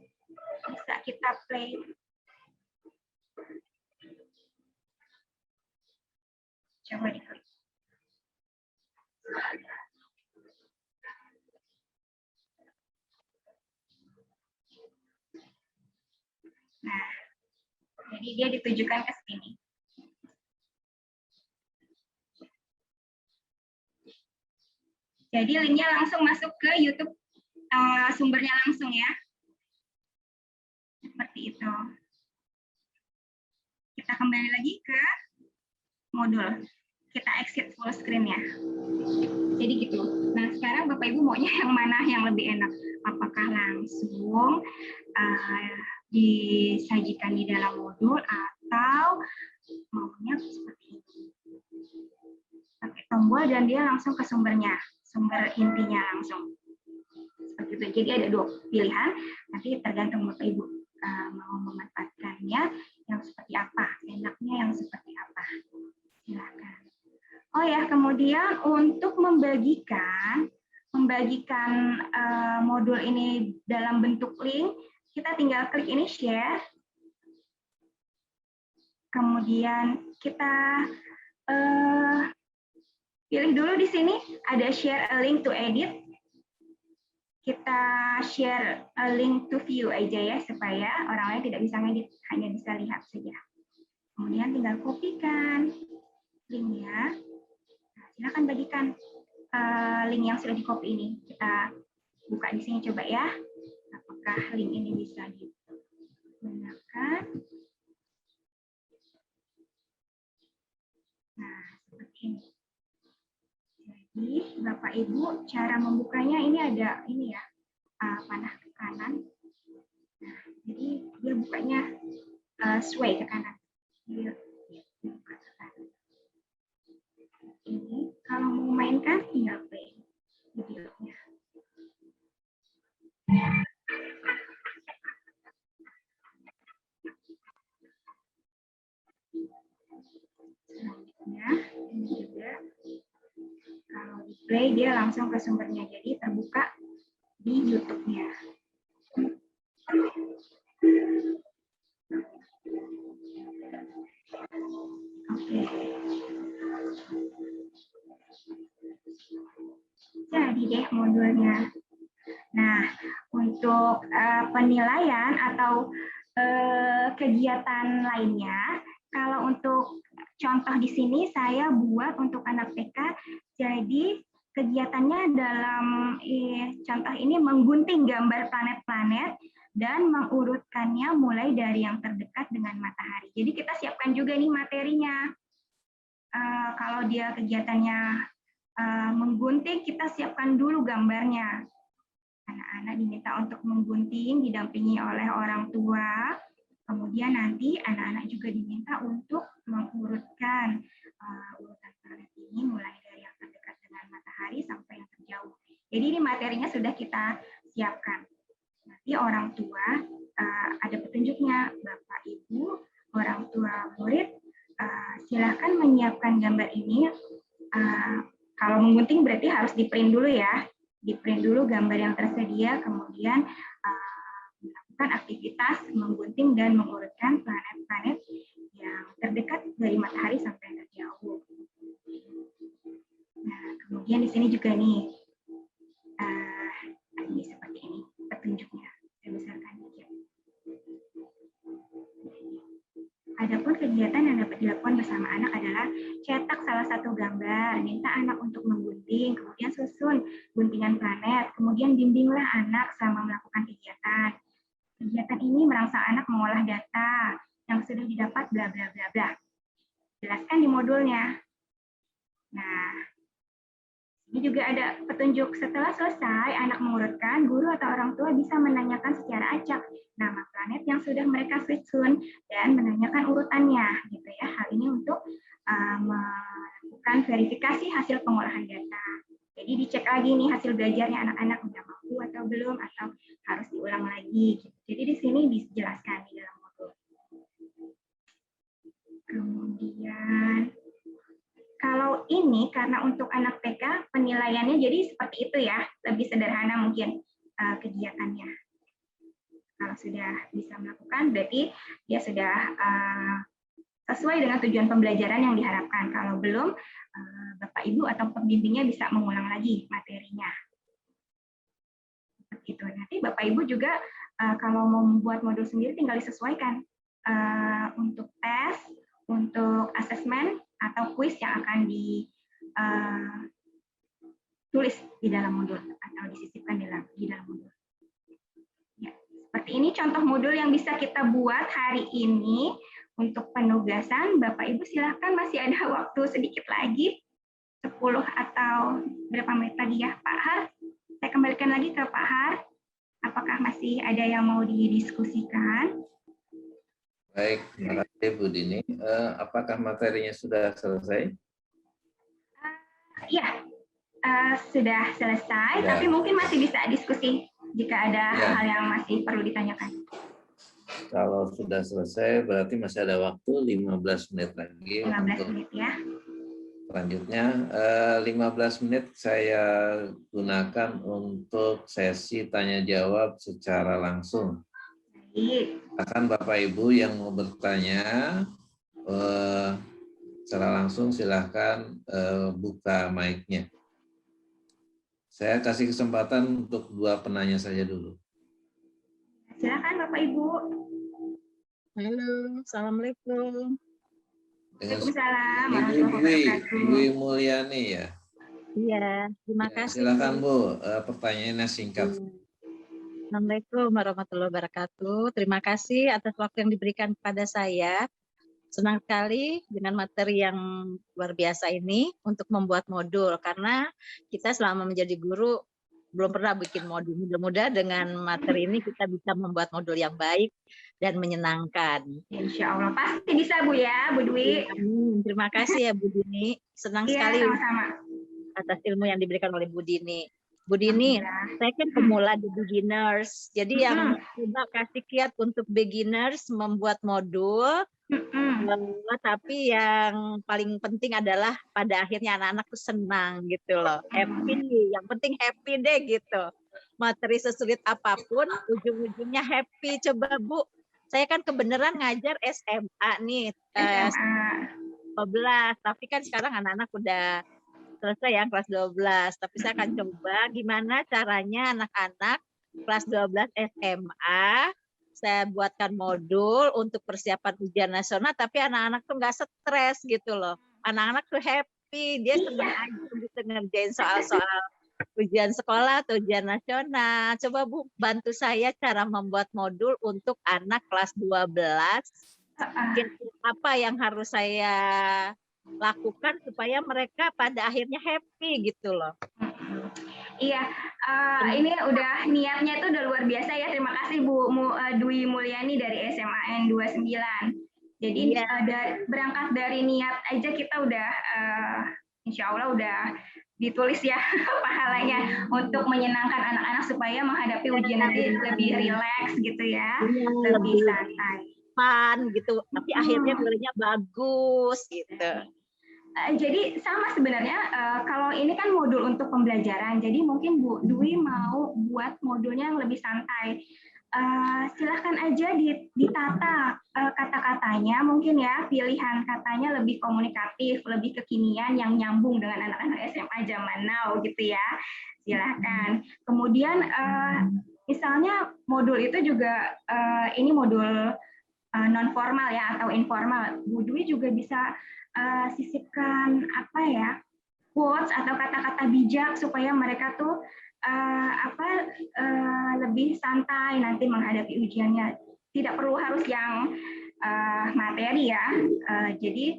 bisa kita play. Coba diklik. Nah, jadi dia ditujukan ke sini. Jadi linknya langsung masuk ke YouTube, sumbernya langsung ya. Seperti itu. Kita kembali lagi ke modul. Kita exit full screen-nya. Jadi gitu. Nah, sekarang Bapak Ibu maunya yang mana yang lebih enak? Apakah langsung disajikan di dalam modul atau maunya seperti ini? Pakai tombol dan dia langsung ke sumbernya, sumber intinya langsung. Seperti itu. Jadi ada dua pilihan, nanti tergantung Bapak Ibu mau memanfaatkannya yang seperti apa, enaknya yang seperti apa. Silakan. Oh ya, kemudian untuk membagikan modul ini dalam bentuk link, kita tinggal klik ini share. Kemudian kita pilih dulu di sini ada share a link to edit. Kita share a link to view aja ya, supaya orang lain tidak bisa ngedit, hanya bisa lihat saja. Kemudian tinggal kopikan linknya. Nah, silakan bagikan link yang sudah di-copy ini. Kita buka di sini coba ya. Apakah link ini bisa digunakan? Nah, seperti ini. Jadi, Bapak Ibu, cara membukanya ini ada ini ya, panah ke kanan. Jadi dia bukanya sway ke kanan. Dia buka ke kanan. Ini kalau mau mainkan tinggal play videonya. Selanjutnya ini juga kalau di play dia langsung ke sumbernya, jadi terbuka di YouTube-nya. Oke. Jadi deh modulnya. Nah, untuk penilaian atau kegiatan lainnya, kalau untuk contoh di sini saya buat untuk anak TK, jadi kegiatannya dalam contoh ini menggunting gambar planet-planet dan mengurutkannya mulai dari yang terdekat dengan matahari. Jadi kita siapkan juga nih materinya. Kalau dia kegiatannya menggunting, kita siapkan dulu gambarnya. Anak-anak diminta untuk menggunting, didampingi oleh orang tua. Kemudian nanti anak-anak juga diminta untuk mengurutkan urutan planet ini mulai dari yang terdekat dengan matahari sampai yang terjauh. Jadi ini materinya sudah kita siapkan. Nanti orang tua ada petunjuknya, Bapak Ibu, orang tua murid, silahkan menyiapkan gambar ini. Kalau menggunting berarti harus di-print dulu ya. Di-print dulu gambar yang tersedia, kemudian melakukan aktivitas menggunting dan mengurutkan planet-planet yang terdekat dari matahari sampai yang terjauh. Nah, kemudian di sini juga nih, ini seperti ini petunjuknya. Saya besarkan dikit. Adapun kegiatan yang dapat dilakukan bersama anak adalah cetak salah satu gambar, minta anak untuk menggunting, kemudian susun guntingan planet, kemudian bimbinglah anak selama melakukan kegiatan. Kegiatan ini merangsang anak mengolah data yang sudah didapat bla bla bla bla. Jelaskan di modulnya. Nah, ini juga ada petunjuk. Setelah selesai, anak mengurutkan, guru atau orang tua bisa menanyakan secara acak nama planet yang sudah mereka susun dan menanyakan urutannya, gitu ya. Hal ini untuk melakukan verifikasi hasil pengolahan data. Jadi dicek lagi nih hasil belajarnya anak-anak udah mampu atau belum, atau harus diulang lagi. Gitu. Jadi di sini dijelaskan di dalam modul. Kemudian kalau ini karena untuk anak TK penilaiannya jadi seperti itu ya, lebih sederhana mungkin kegiatannya. Kalau sudah bisa melakukan berarti dia sudah sesuai dengan tujuan pembelajaran yang diharapkan. Kalau belum, Bapak Ibu atau pembimbingnya bisa mengulang lagi materinya. Seperti itu. Nanti Bapak Ibu juga kalau mau membuat modul sendiri tinggal disesuaikan untuk tes, untuk asesmen atau kuis yang akan ditulis di dalam modul atau disisipkan di dalam modul. Ya, seperti ini contoh modul yang bisa kita buat hari ini. Untuk penugasan, Bapak Ibu silahkan, masih ada waktu sedikit lagi, 10 atau berapa menit lagi ya, Pak Har? Saya kembalikan lagi ke Pak Har. Apakah masih ada yang mau didiskusikan?
Baik, terima kasih Bu Dini. Apakah materinya sudah selesai?
Iya, sudah selesai, ya. Tapi mungkin masih bisa diskusi jika ada hal yang masih perlu ditanyakan.
Kalau sudah selesai, berarti masih ada waktu 15 menit lagi.
15 menit ya.
Selanjutnya, 15 menit saya gunakan untuk sesi tanya-jawab secara langsung. Silakan Bapak Ibu yang mau bertanya, secara langsung silahkan buka mic-nya. Saya kasih kesempatan untuk 2 penanya saja dulu.
Silakan Bapak Ibu.
Halo, Assalamualaikum.
Waalaikumsalam.
Ibu Mulyani ya?
Iya, terima kasih.
Silakan Bu, pertanyaannya singkat.
Assalamualaikum warahmatullahi wabarakatuh. Terima kasih atas waktu yang diberikan kepada saya. Senang sekali dengan materi yang luar biasa ini untuk membuat modul, karena kita selama menjadi guru belum pernah bikin modul. Mudah-mudahan dengan materi ini kita bisa membuat modul yang baik dan menyenangkan.
Insya Allah pasti bisa Bu ya, Bu Dwi.
Amin. Terima kasih ya Bu Dini. Senang sekali
sama-sama
atas ilmu yang diberikan oleh Bu Dini. Bu Dini, saya kan pemula di beginners. Jadi yang coba kasih kiat untuk beginners membuat modul. Tapi yang paling penting adalah pada akhirnya anak-anak tuh senang gitu loh. Happy, yang penting happy deh gitu. Materi sesulit apapun, ujung-ujungnya happy. Coba Bu, saya kan kebenaran ngajar SMA nih.
SMA
12, tapi kan sekarang anak-anak udah selesai ya kelas 12. Tapi saya akan coba gimana caranya anak-anak kelas 12 SMA saya buatkan modul untuk persiapan ujian nasional, tapi anak-anak tuh nggak stres gitu loh. Anak-anak tuh happy, dia senang aja gitu ngerjain soal-soal ujian sekolah atau ujian nasional. Coba Bu bantu saya cara membuat modul untuk anak kelas 12. Apa yang harus saya lakukan supaya mereka pada akhirnya happy gitu loh.
Iya, ini udah niatnya itu udah luar biasa ya. Terima kasih Bu Dwi Mulyani dari SMAN 29. Jadi berangkat dari niat aja kita udah insya Allah udah ditulis ya pahalanya untuk menyenangkan anak-anak supaya menghadapi ujian nanti lebih rileks gitu ya, lebih santai.
Fun gitu, tapi akhirnya nilainya bagus gitu.
Jadi sama sebenarnya kalau ini kan modul untuk pembelajaran, jadi mungkin Bu Dwi mau buat modulnya yang lebih santai. Silahkan aja ditata kata-katanya, mungkin ya pilihan katanya lebih komunikatif, lebih kekinian yang nyambung dengan anak-anak SMA zaman now gitu ya. Silahkan. Kemudian misalnya modul itu juga ini modul non formal ya atau informal. Bu Dwi juga bisa sisipkan apa ya, quotes atau kata-kata bijak supaya mereka tuh lebih santai nanti menghadapi ujiannya. Tidak perlu harus yang materi ya. Jadi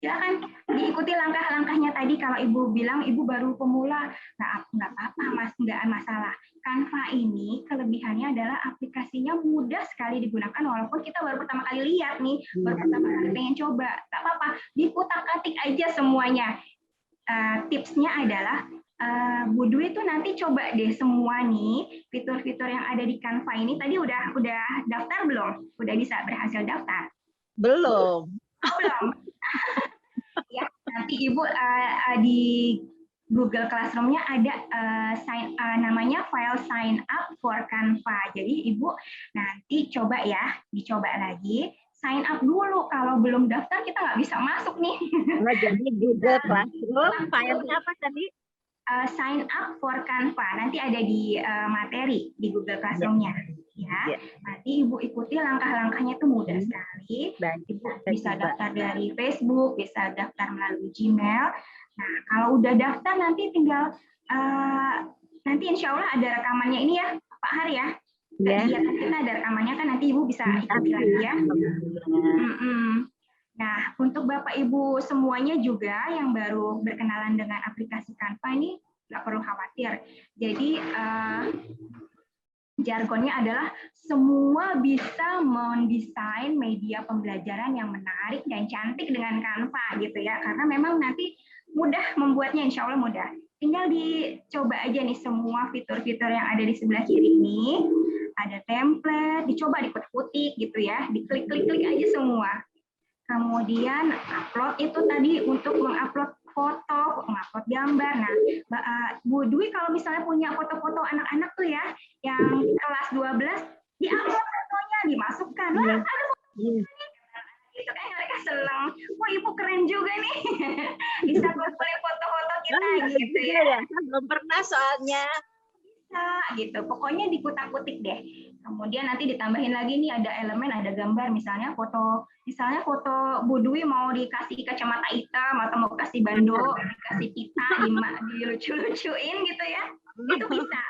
silakan diikuti langkah-langkahnya tadi. Kalau Ibu bilang Ibu baru pemula, nggak apa-apa Mas, nggak masalah. Canva ini kelebihannya adalah aplikasinya mudah sekali digunakan walaupun kita baru pertama kali lihat nih, baru pertama kali pengen coba, nggak apa-apa, diputar-atik aja semuanya. Tipsnya adalah Bu Dwi itu nanti coba deh semua nih fitur-fitur yang ada di Canva ini. Tadi udah daftar belum? Udah bisa berhasil daftar?
Belum.
Oh, belum. Ya, nanti Ibu di Google Classroom-nya ada namanya file sign up for Canva. Jadi Ibu nanti coba ya, dicoba lagi. Sign up dulu, kalau belum daftar kita nggak bisa masuk nih.
Jadi Google Classroom, file-nya apa tadi?
Sign up for Canva, nanti ada di materi di Google Classroom-nya. Ya, nanti Ibu ikuti langkah-langkahnya itu mudah sekali. Ibu bisa daftar dari Facebook, bisa daftar melalui Gmail. Nah, kalau udah daftar nanti tinggal nanti insya Allah ada rekamannya ini ya, Pak Har ya. Kegiatan kita ada rekamannya kan, nanti Ibu bisa ikuti lagi ya. Nah, untuk Bapak Ibu semuanya juga yang baru berkenalan dengan aplikasi Canva ini nggak perlu khawatir. Jadi jargonnya adalah semua bisa mendesain media pembelajaran yang menarik dan cantik dengan Canva gitu ya. Karena memang nanti mudah membuatnya, insya Allah mudah. Tinggal dicoba aja nih semua fitur-fitur yang ada di sebelah kiri ini. Ada template, dicoba dikutik-kutik gitu ya. Diklik-klik aja semua. Kemudian upload itu tadi untuk mengupload foto, mengupload gambar. Nah, Bu Dwi kalau misalnya punya foto-foto anak-anak tuh ya, yang kelas 12, diupload fotonya, dimasukkan. Lah, ada foto gitu kan mereka senang. Wah, Ibu keren juga nih. Bisa kumpulin foto-foto kita gitu ya.
Belum pernah soalnya.
Bisa gitu. Pokoknya dikutak-kutik deh. Kemudian nanti ditambahin lagi nih ada elemen, ada gambar, misalnya foto Bu Dwi mau dikasih kacamata hitam atau mau kasih bando, dikasih pita, dilucu-lucuin gitu ya. Itu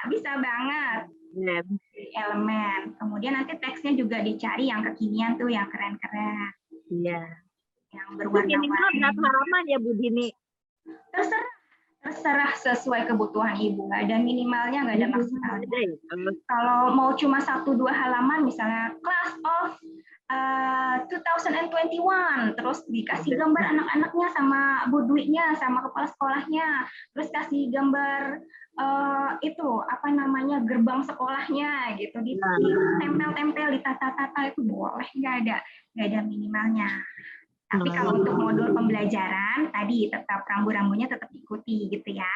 bisa banget. Elemen. Kemudian nanti teksnya juga dicari yang kekinian tuh, yang keren-keren.
Iya.
Yang berwarna-warni.
Berapa halaman ya Bu Dini?
Terserah. terserah sesuai kebutuhan ibu, nggak ada minimalnya, nggak ada maksimalnya.
Ada ya?
Kalau mau cuma 1-2 halaman, misalnya class of 2021, terus dikasih gambar anak-anaknya sama Bu Dwi-nya, sama kepala sekolahnya, terus kasih gambar itu apa namanya gerbang sekolahnya gitu, ditempel-tempel, ditata-tata, itu boleh, nggak ada minimalnya. Tapi kalau untuk modul pembelajaran tadi tetap rambu-rambunya tetap ikuti gitu ya.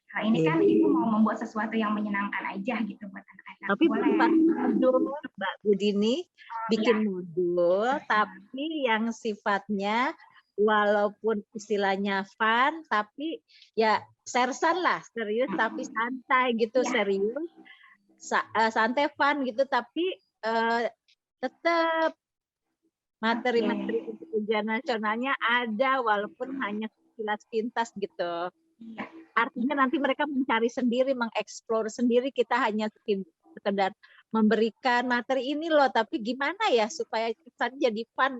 Kalau ini kan ibu mau membuat sesuatu yang menyenangkan aja gitu buat anak-anak.
Tapi modul Mbak Budini bikin modul, tapi yang sifatnya walaupun istilahnya fun, tapi ya sersan lah, serius tapi santai gitu, serius, santai fun gitu, tapi tetap materi-materi untuk ujian nasionalnya ada walaupun hanya sekilas pintas gitu. Artinya nanti mereka mencari sendiri, mengeksplor sendiri, kita hanya sekedar memberikan materi ini loh, tapi gimana ya supaya kesannya jadi fun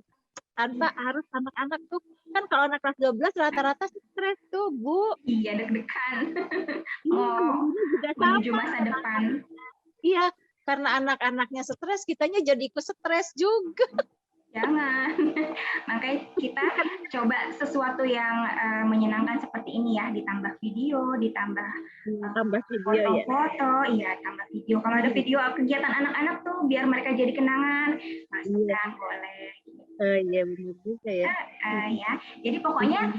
tanpa harus anak-anak tuh, kan kalau anak kelas 12 rata-rata stres tuh, Bu.
Iya, deg-degan.
Juga
menuju masa depan.
Iya, karena anak-anaknya stres, kitanya jadi ikut stres juga.
Jangan. Makanya kita coba sesuatu yang menyenangkan seperti ini ya, ditambah video, ditambah foto-foto, ya tambah video. Kalau ada video kegiatan anak-anak tuh biar mereka jadi kenangan, masukkan boleh.
Iya benar juga ya.
Ya, jadi pokoknya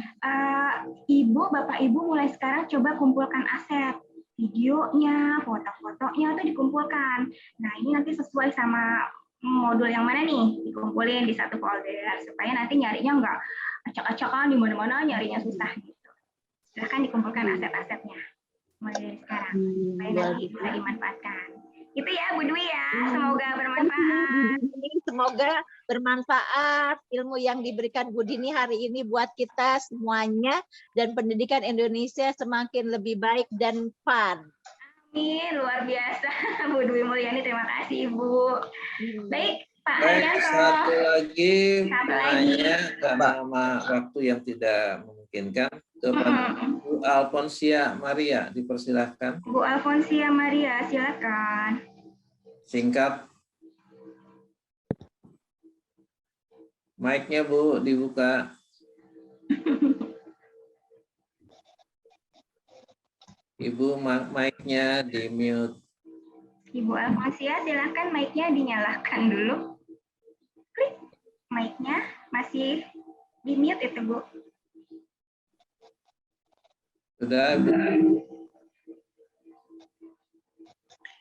ibu, bapak ibu mulai sekarang coba kumpulkan aset. Videonya, foto-fotonya tuh dikumpulkan. Nah ini nanti sesuai sama modul yang mana nih, dikumpulin di satu folder supaya nanti nyarinya nggak acak-acakan di mana-mana, nyarinya susah gitu. Silahkan dikumpulkan aset-asetnya mulai dari sekarang supaya nanti bisa dimanfaatkan. Itu ya Bu Dwi ya, semoga bermanfaat.
Semoga bermanfaat ilmu yang diberikan Bu Dini hari ini buat kita semuanya, dan pendidikan Indonesia semakin lebih baik dan fun.
Amin, luar biasa Bu Dwi Mulyani, terima kasih Bu. Baik Pak Haryanto.
Satu lagi pertanyaan karena waktu yang tidak memungkinkan, Bu Alfonsia Maria, dipersilahkan.
Bu Alfonsia Maria, silakan.
Singkat. Mic-nya Bu dibuka. Ibu, mic-nya di mute.
Ibu Alfonsia, silakan mic-nya dinyalakan dulu. Klik mic-nya, masih di mute itu Bu.
Sudah, Bu.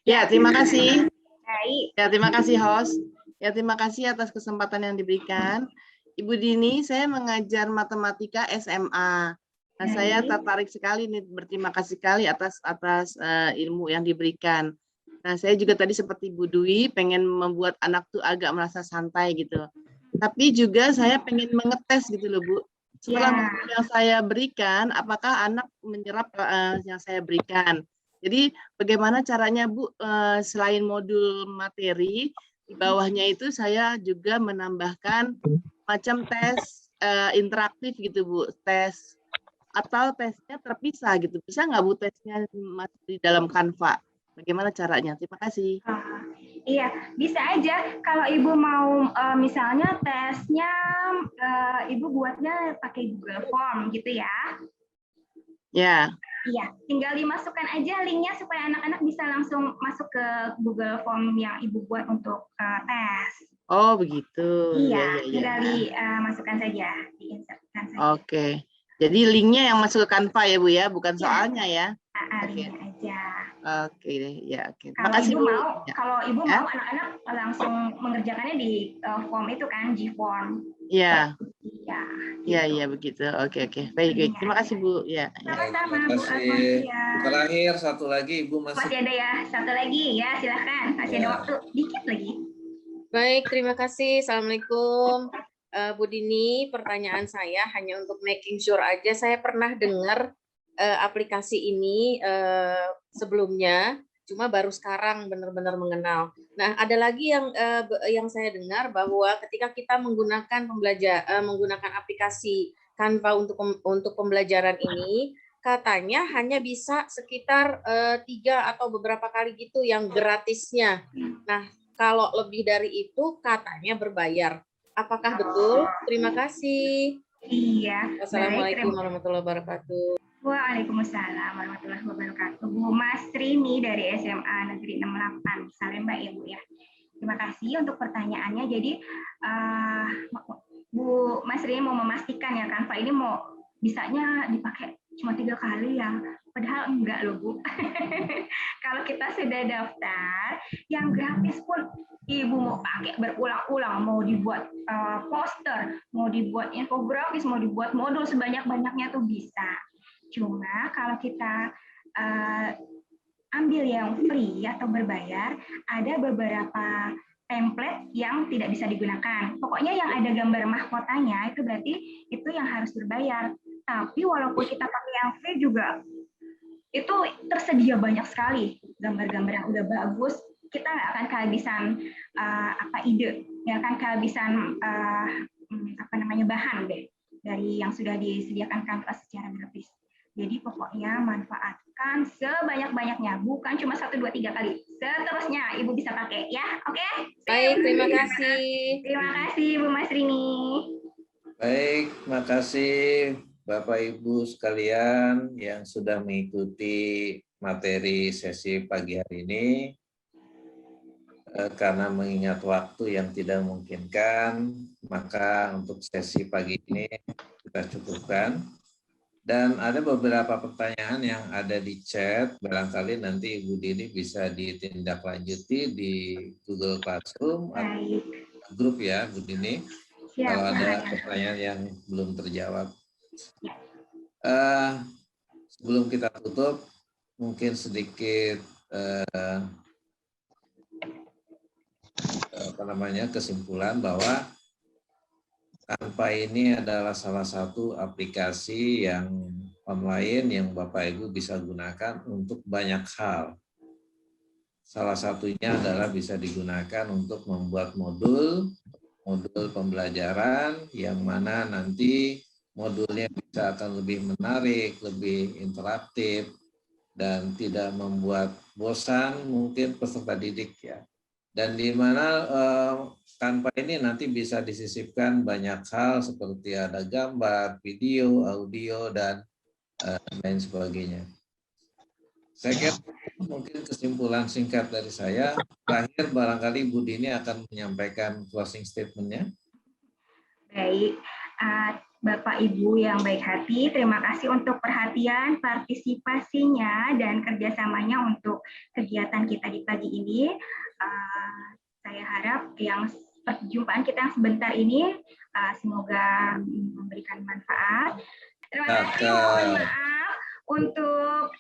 Ya, terima kasih.
Baik.
Ya, terima kasih host. Ya, terima kasih atas kesempatan yang diberikan. Ibu Dini, saya mengajar matematika SMA. Nah, saya tertarik sekali nih, berterima kasih sekali atas ilmu yang diberikan. Nah, saya juga tadi seperti Bu Dwi pengen membuat anak tuh agak merasa santai gitu. Tapi juga saya pengen mengetes gitu loh, Bu. Setelah modul yang saya berikan, apakah anak menyerap yang saya berikan? Jadi bagaimana caranya Bu, selain modul materi, di bawahnya itu saya juga menambahkan macam tes interaktif gitu Bu, tes atau tesnya terpisah gitu. Bisa nggak Bu tesnya masuk di dalam Canva? Bagaimana caranya? Terima kasih.
Iya, bisa aja. Kalau Ibu mau misalnya tesnya Ibu buatnya pakai Google Form gitu ya.
Ya.
Iya, tinggal dimasukkan aja linknya supaya anak-anak bisa langsung masuk ke Google Form yang Ibu buat untuk tes.
Oh, begitu.
Iya, tinggal dimasukkan saja, diinsertkan saja.
Oke. Jadi linknya yang masuk ke Canva ya Bu ya, bukan soalnya ya.
Linknya aja.
Oke deh, ya oke.
Kalau
Makasih
Ibu
Bu.
mau, kalau Ibu mau anak-anak langsung mengerjakannya di form itu kan, G-form.
Iya.
Iya.
Iya begitu. Oke. Baik. Terima kasih Bu. Ya.
Sama-sama Bu
Alfonsia. Terakhir satu lagi Ibu
masih ada ya, satu lagi ya, silakan. Masih ada waktu dikit lagi.
Baik, terima kasih. Assalamualaikum. Bu Dini, pertanyaan saya hanya untuk making sure aja. Saya pernah dengar aplikasi ini sebelumnya, cuma baru sekarang benar-benar mengenal. Nah, ada lagi yang saya dengar bahwa ketika kita menggunakan aplikasi Canva untuk pembelajaran ini, katanya hanya bisa sekitar 3 atau beberapa kali gitu yang gratisnya. Nah, kalau lebih dari itu katanya berbayar. Apakah betul? Terima kasih.
Iya, baik.
Wassalamualaikum warahmatullahi wabarakatuh.
Waalaikumsalam warahmatullahi wabarakatuh. Bu Mas Rini dari SMA Negeri 68. Salam Mbak ya Bu ya. Terima kasih untuk pertanyaannya. Jadi Bu Mas Rini mau memastikan ya kan, Pak ini mau bisanya dipakai cuma 3 kali ya. Padahal enggak loh Bu. Kalau kita sudah daftar, yang gratis pun Ibu mau pakai berulang-ulang, mau dibuat poster, mau dibuat infografis, mau dibuat modul sebanyak-banyaknya tuh bisa. Cuma kalau kita ambil yang free atau berbayar, ada beberapa template yang tidak bisa digunakan. Pokoknya yang ada gambar mahkotanya itu berarti itu yang harus berbayar. Tapi walaupun kita pakai yang free juga itu tersedia banyak sekali gambar-gambar yang udah bagus. Kita nggak akan kehabisan ide, nggak akan kehabisan bahan deh dari yang sudah disediakan Canvas secara gratis. Jadi pokoknya manfaatkan sebanyak-banyaknya, bukan cuma 1, 2, 3 kali. Seterusnya Ibu bisa pakai ya, oke?
Baik, terima kasih.
Terima kasih Bu Mas Rini.
Baik, makasih Bapak Ibu sekalian yang sudah mengikuti materi sesi pagi hari ini. Karena mengingat waktu yang tidak memungkinkan, maka untuk sesi pagi ini kita cukupkan. Dan ada beberapa pertanyaan yang ada di chat, barangkali nanti Ibu Dini bisa ditindaklanjuti di Google Classroom atau grup ya, Bu Dini.
Siap,
kalau ada pertanyaan yang belum terjawab. Sebelum kita tutup, mungkin sedikit kesimpulan bahwa Canva ini adalah salah satu aplikasi yang online yang Bapak Ibu bisa gunakan untuk banyak hal. Salah satunya adalah bisa digunakan untuk membuat modul pembelajaran yang mana nanti modulnya bisa akan lebih menarik, lebih interaktif, dan tidak membuat bosan mungkin peserta didik ya. Dan di mana Canva ini nanti bisa disisipkan banyak hal seperti ada gambar, video, audio, dan lain sebagainya. Saya kira mungkin kesimpulan singkat dari saya. Terakhir barangkali Bu Dini akan menyampaikan closing statement-nya.
Baik, Bapak Ibu yang baik hati, terima kasih untuk perhatian, partisipasinya, dan kerjasamanya untuk kegiatan kita di pagi ini. Saya harap yang perjumpaan kita yang sebentar ini semoga memberikan manfaat. Terima kasih, mohon maaf untuk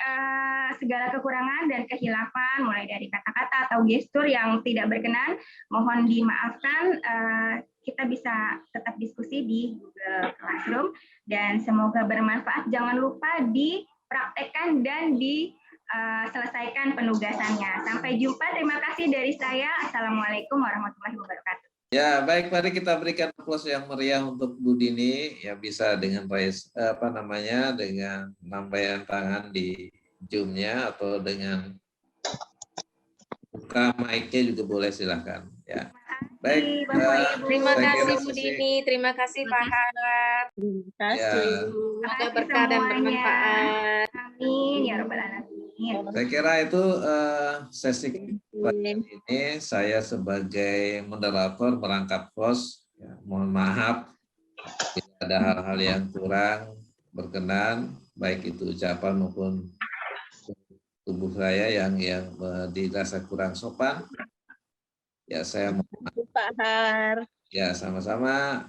segala kekurangan dan kehilafan, mulai dari kata-kata atau gestur yang tidak berkenan, mohon dimaafkan. Kita bisa tetap diskusi di Google Classroom, dan semoga bermanfaat. Jangan lupa dipraktekkan dan diselesaikan penugasannya. Sampai jumpa, terima kasih dari saya. Assalamualaikum warahmatullahi wabarakatuh.
Ya, baik, mari kita berikan aplaus yang meriah untuk Bu Dini, ya bisa dengan dengan lambaian tangan di Zoom-nya atau dengan buka mic-nya juga boleh, silakan ya. Baik,
terima kasih Bu Dini, terima kasih Pak Harap.
Terima kasih.
Semoga berkah dan bermanfaat.
Amin ya rabbal alamin.
Saya kira itu sesi ini saya sebagai moderator merangkap host. Ya, mohon maaf bila ada hal-hal yang kurang berkenan, baik itu ucapan maupun tubuh saya yang dirasa kurang sopan. Ya, saya mohon maaf.
Pak Har.
Ya, sama-sama.